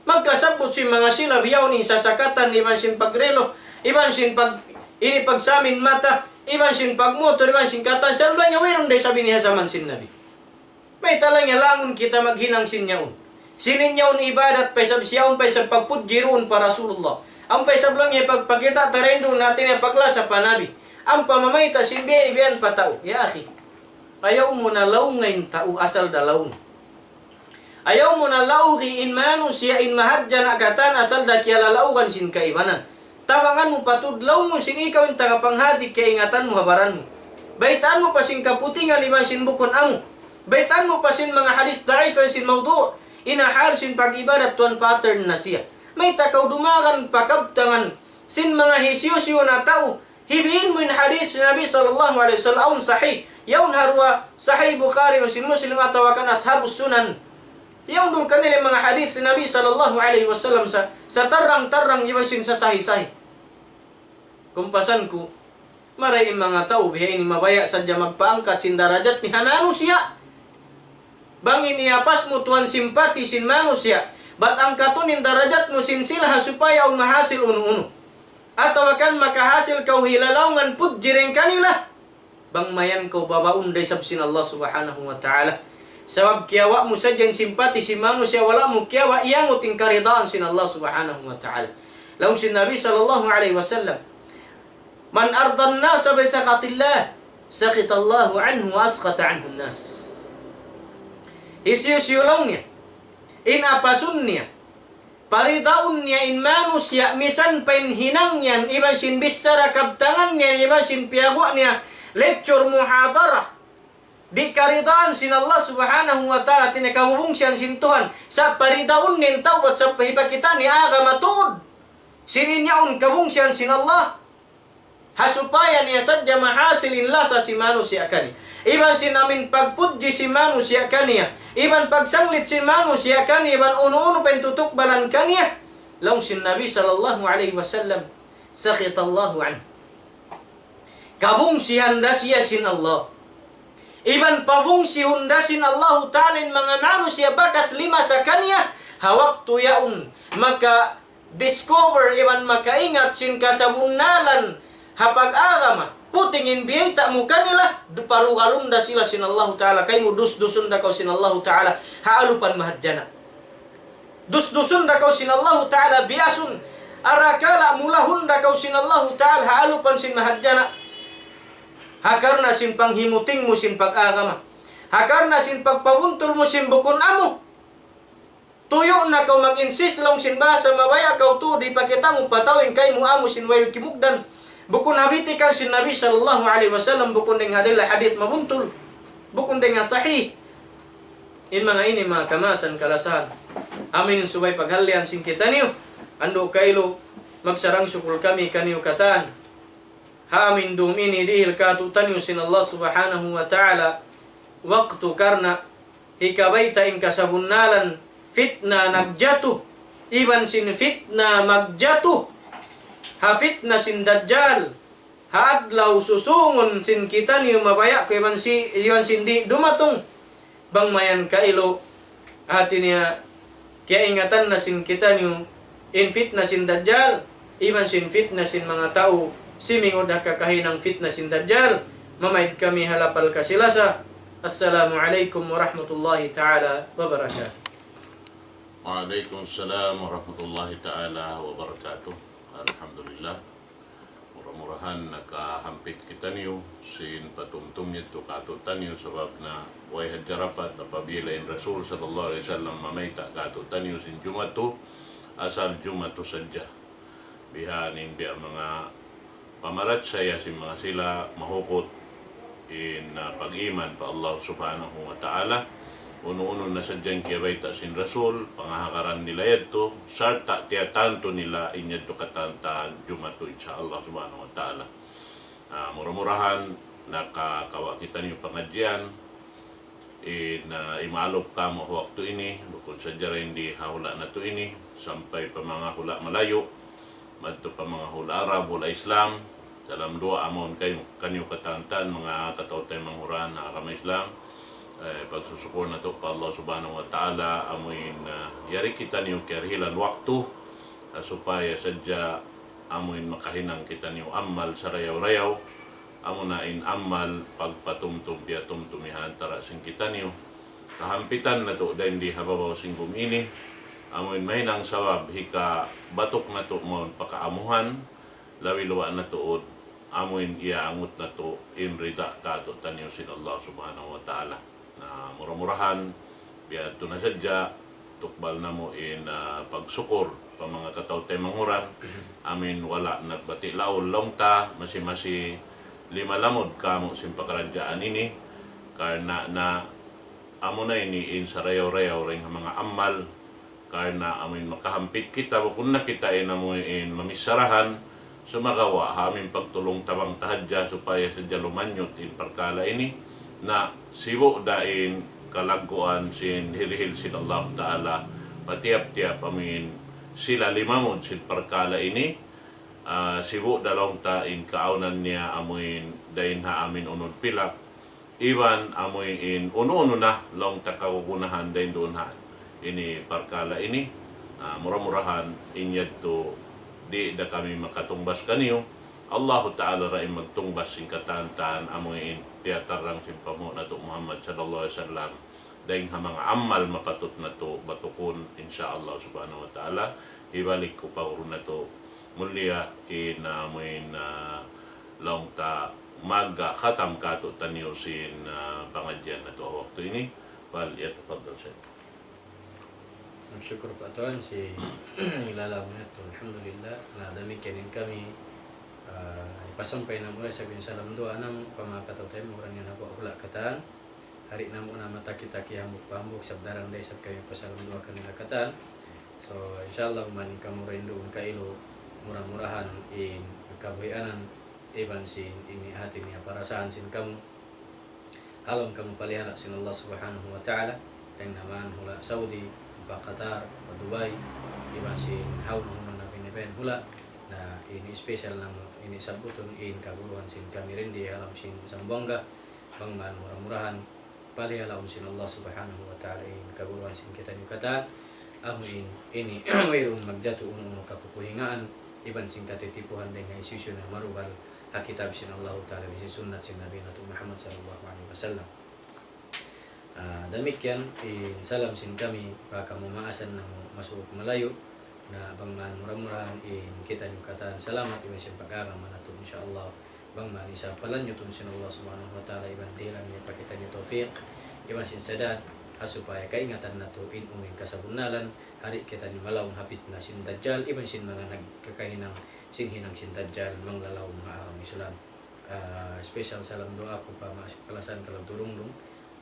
magkasabot si mga sila, biyaw ni sasakatan, iban sin pagrelo, iban sin pagsamin mata, iban sin pagmotor, iban sin katan, salba niya, mayroon day sabi niya sa man sin Nabi. May talang niya langon kita maghinang sin niyaon. Sinin niyaon ibadat, paisab siyaon, paisab pagpudjiroon pa Rasulullah. Ang paisab lang niya pagpakita, tarendo natin yung paklasa pa Nabi. Ang pamamayta, sin biyan pa tao. Ya akhi, ayaw mo na laong ngayon tao, asal da laong. Ayaw mo na laugi in manu siya in mahadjan agatan, asal da kaya lalaugan sin kaibanan. Tawangan mo patudlaw mo sin ikaw yung tagapanghati kaya ingatan mo habaran mo. Baitaan mo pa sin kaputingan iban sin bukon amo. Baitaan mo pa sin mga hadis daif sin mawdu'. Inahal sin pag-ibadat tuan pattern na siya. May takaw dumagan pakabtangan sin mga hisyusyo na tao. Hibihin mo yung hadis ni Nabi sallallahu alaihi wasallam sahih. Yaun harwa sahih Bukhari sin Muslim atawakan ashabus sunan. Yaun dun kanila mga hadis ni Nabi sallallahu alaihi wasallam sa tarang-tarang iban sin sa sahih-sahih. Kumpasan ko, maray mga tao, biya ini mabaya sadya magpaangkat sin darajat ni hanano siya. Bangin niyapas mo tuan simpati sin mano siya. Bat ang katunin darajat mo sin sila supaya ang mahasil uno-uno. Ataw kan makahasil kau hilalawngan pud jireng kanila. Bang mayan kau babaun day sab sin Allah subhanahu wa ta'ala. Sabab kiyawa mo sadyang simpati sin mano siya, wala mo kiyawa iyangot ing karidaan sin Allah subhanahu wa ta'ala. Laung sin Nabi sallallahu alaihi wasallam, man ardan nasa bi sakatillah, sakitallahu anhu wa asqata anhu nas. Isyusyulong niya, inapasun niya, paridaun niya in manus ya, misan painhinang niyan, iba sin bisara kabtangan niya, iba sin piyagwa niya, lecture muhadara. Di karidaan sin Allah subhanahu wa ta'ala, tinakabubong siyan sin Tuhan, sa paridaun niyan tawat sa pahipakita ni aga matuod. Sininyaon kabung siyan sin Allah, hasupaya niya sadya mahasil inla sa si manu siya kani. Iban sinamin pagpudji si manu siya kaniya. Iban pagsanglit si manu siya kani. Iban uno-uno pentutuk balan kaniya. Laung sin Nabi sallallahu alaihi wasallam, sakhitallahu anhu. Kabung si handa siya sin Allah. Iban pabung si hunda sin Allah ta'ala mga manu siya bakas lima sa kaniya. Hawak tuyaun maka discover iban makaingat sin kasabunalan hapag agama, putingin biyay ta mo kanila, duparugalunda sila sin Allah Ta'ala, kay mo dus-dusun da kaw sin Allah Ta'ala, haalupan mahadjana. Dus-dusun da kaw sin Allah Ta'ala, biyasun, arakala mulahun da kaw sin Allah Ta'ala, haalupan sin mahadjana. Hakarna sin panghimuting mo sin pag-agama. Hakarna sin pagpabuntol mo sin bukon amo. Tuyo na kaw mag-insist lang sin basa, mabaya kaw tu, di pa kita mo patawin kay mo amo sin wayo kimugdan. Bukun habitikan si Nabi sallallahu alaihi wasallam, bukun ding hadila hadith mabuntul, bukun ding sahih. In mga ini mga kamasan kalasan, amin subay paghalian sin kita niyo, ando kailo magsarang sukul kami kaniyo katan. Hamin dumini dihil katutan niyo sin Allah subhanahu wa ta'ala, waktu karna hikabaita in kasabunnalan fitna nagjatuh, iban sin fitna magjatuh. hafit na sin dajjal haadlaw susungon sin kita niyo mabaya kay man si iwan sindi dumatong bang mayan kailo ati niya kaya ingatan na sin kita niyo in fitna sin dajjal iman sin fitna sin mga tao simingod kakahinang fitna sin dajjal mamaid kami halapal kasilasa. Assalamualaikum warahmatullahi ta'ala wabarakatuh. Waalaikumsalam warahmatullahi ta'ala wabarakatuh. Alhamdulillah. Murah-murahan nakahampit kita niyo sin patumtum nito katutan niyo sabab na way hadjarapat apabila in Rasul sallallahu alaihi wasallam mamayta katutan niyo sin Jumato asal Jumato sadya. Bihanin biya mga pamarat saya sin mga sila mahukot in pag-iman pa Allah subhanahu wa ta'ala. Uno-uno na sadyang kiyabayta sin Rasul, pangahakaran nila ito, sarta tiya tanto nila inyadto katantaan Jumato insya Allah subhanahu wa ta'ala. Murah-murahan, nakakawa kita niyo pangadyan, imalop ka mo waktu ini, bukod sadya rin di hahula na to ini, sampay pa mga hula malayo, madto pa mga hula Arab, hula Islam, dalam dua amon kanyo katantan mga katawtay manghuran na kama Islam pagsusukor na to pa Allah subhanahu wa ta'ala amoin yari kita niyo kerhilan waktu supaya sadya amoin makahinang kita niyo amal sa rayaw-rayaw amo na in amal pagpatumtum biya tumtumihan tara sing kita niyo kahampitan na to dahil di hababaw singkum ini amoin mahinang sawab hika batok na to mo pakaamuhan lawi-luwa na tuod amoin iaangot na to imrita kato tanyo sin Allah subhanahu wa ta'ala na murah-murahan biya ito na sadya tukbal na mo in pagsukor pa mga katawtay manghuran amin wala nagbati laol longta masi-masi lima lamod kamo sin pakaradyaan ini karna na amo na ini in sa rayaw-rayaw ring mga amal karna amin makahampit kita kung nakita in amoy in mamisarahan sumagawa amin pagtulong tabang tahadya supaya sadya lumanyot in parkala ini na siwo dain kalagkuan sin hilihil sin Allah Ta'ala patiap-tiap amin sila limamod sin parkala ini siwo dalong ta in kaaunan niya amoin dain ha amin unod pilak iwan amoy in uno-uno na long takakukunahan dain doon ha ini parkala ini murah-murahan inyad to di da kami makatumbas kaniyo Allah Ta'ala ra magtungbas sing katantan amoy in tiyatarang simpamo na to Muhammad sallallahu alaihi wasallam daing ha mga amal mapatot na to batukon insyaallah subhanahu wa ta'ala ibalik ko pa na to mulia in amoy na long ta magga khatam kato tanyo sin pangadyan na to waktu ini wal yatafaddal shay. Syukur Pak Tuan si ilalam nito alhamdulillah na demikianin kami ipasampay na mula sabihin salam doa nam pamakataw muran yan ako hula kataan hari na muna mata kita kihambuk-pambuk sabdarang day sab kayo pasalam doa kanila kataan so insyaallah man kamu rinduun kailo murah-murahan in kabuhianan iban sin ini hati niya parasaan sin kamu halong kamu palihala sin Allah subhanahu wa ta'ala dan naman hula Saudi pa Qatar, pa Dubai, iban sin haun na pinipen hula na ini special na ini sabuton in kaguruan sin kami rin di alam sin Zamboanga bang man murah-murahan palihala sin Allah subhanahu wa ta'ala in kaguruan sin kita nyukatan amin ini mayroon magjato uno kapupuhingaan iban sin katitipuhan dengan isu na marubal hakitab sin Allah ta'ala bisi sunnat sin Nabi Muhammad sallallahu alaihi wasallam. Demikian salam sin kami baka mamaasan na masuk malayo na bangman murah-murahan kita nyukatan salamat iban sin pag-aram manato insyaallah bangman isa palan nyutun sin Allah subhanahu wa ta'ala iban dilan niya pakita niya taufiq iban sin sadad supaya kaingatan nato in umin kasabunalan hari kita ni malawong hapit na sin dajjal iban sin mga nagkakahinang sin hinang sin dajjal manglalawong mga aram Islam. Special salam doa ko pa masuk kalasan kalau turung-dung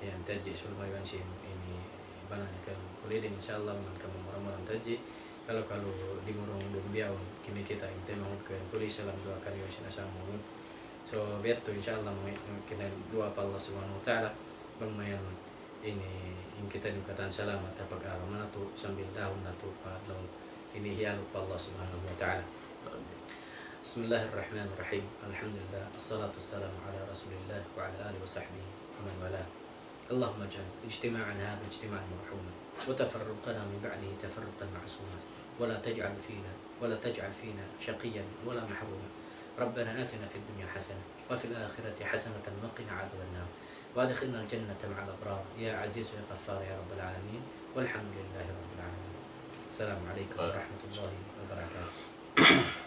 yang taji sulmai kan sin ini banan kan kulidin insyaallah man kamu murah-murahan taji kalau di murung dumbiaw kimi kita inte mangutkan tulis salam doa karyo sinasamu so beto insyaallah kita doa pa Allah subhanahu wa ta'ala bangmayan ini yang kita nyukatan salamat tapag aram na to sambil dahon na to pa ini hialop pa Allah subhanahu wa ta'ala. Bismillahirrahmanirrahim. Alhamdulillah. Assalatu wassalamu ala Rasulillah wa ala alihi wa sahbihi wa man wala. Allahumma ij'al ijtima'ana hadha ijtima'an marhuma wa tafarruqana min ba'dihi tafarruqan ma'suma wa la taj'al fina shaqiyyan wa la mahruma. Rabbana atina fid dunya hasanah wa fil akhirati hasanatan wa qina 'adzabannar. Wa adkhilna al-jannata ma'al abrar ya aziz ya ghaffar ya rabbal alamin. Walhamdulillahi rabbil alamin. Assalamualaikum warahmatullahi wabarakatuh.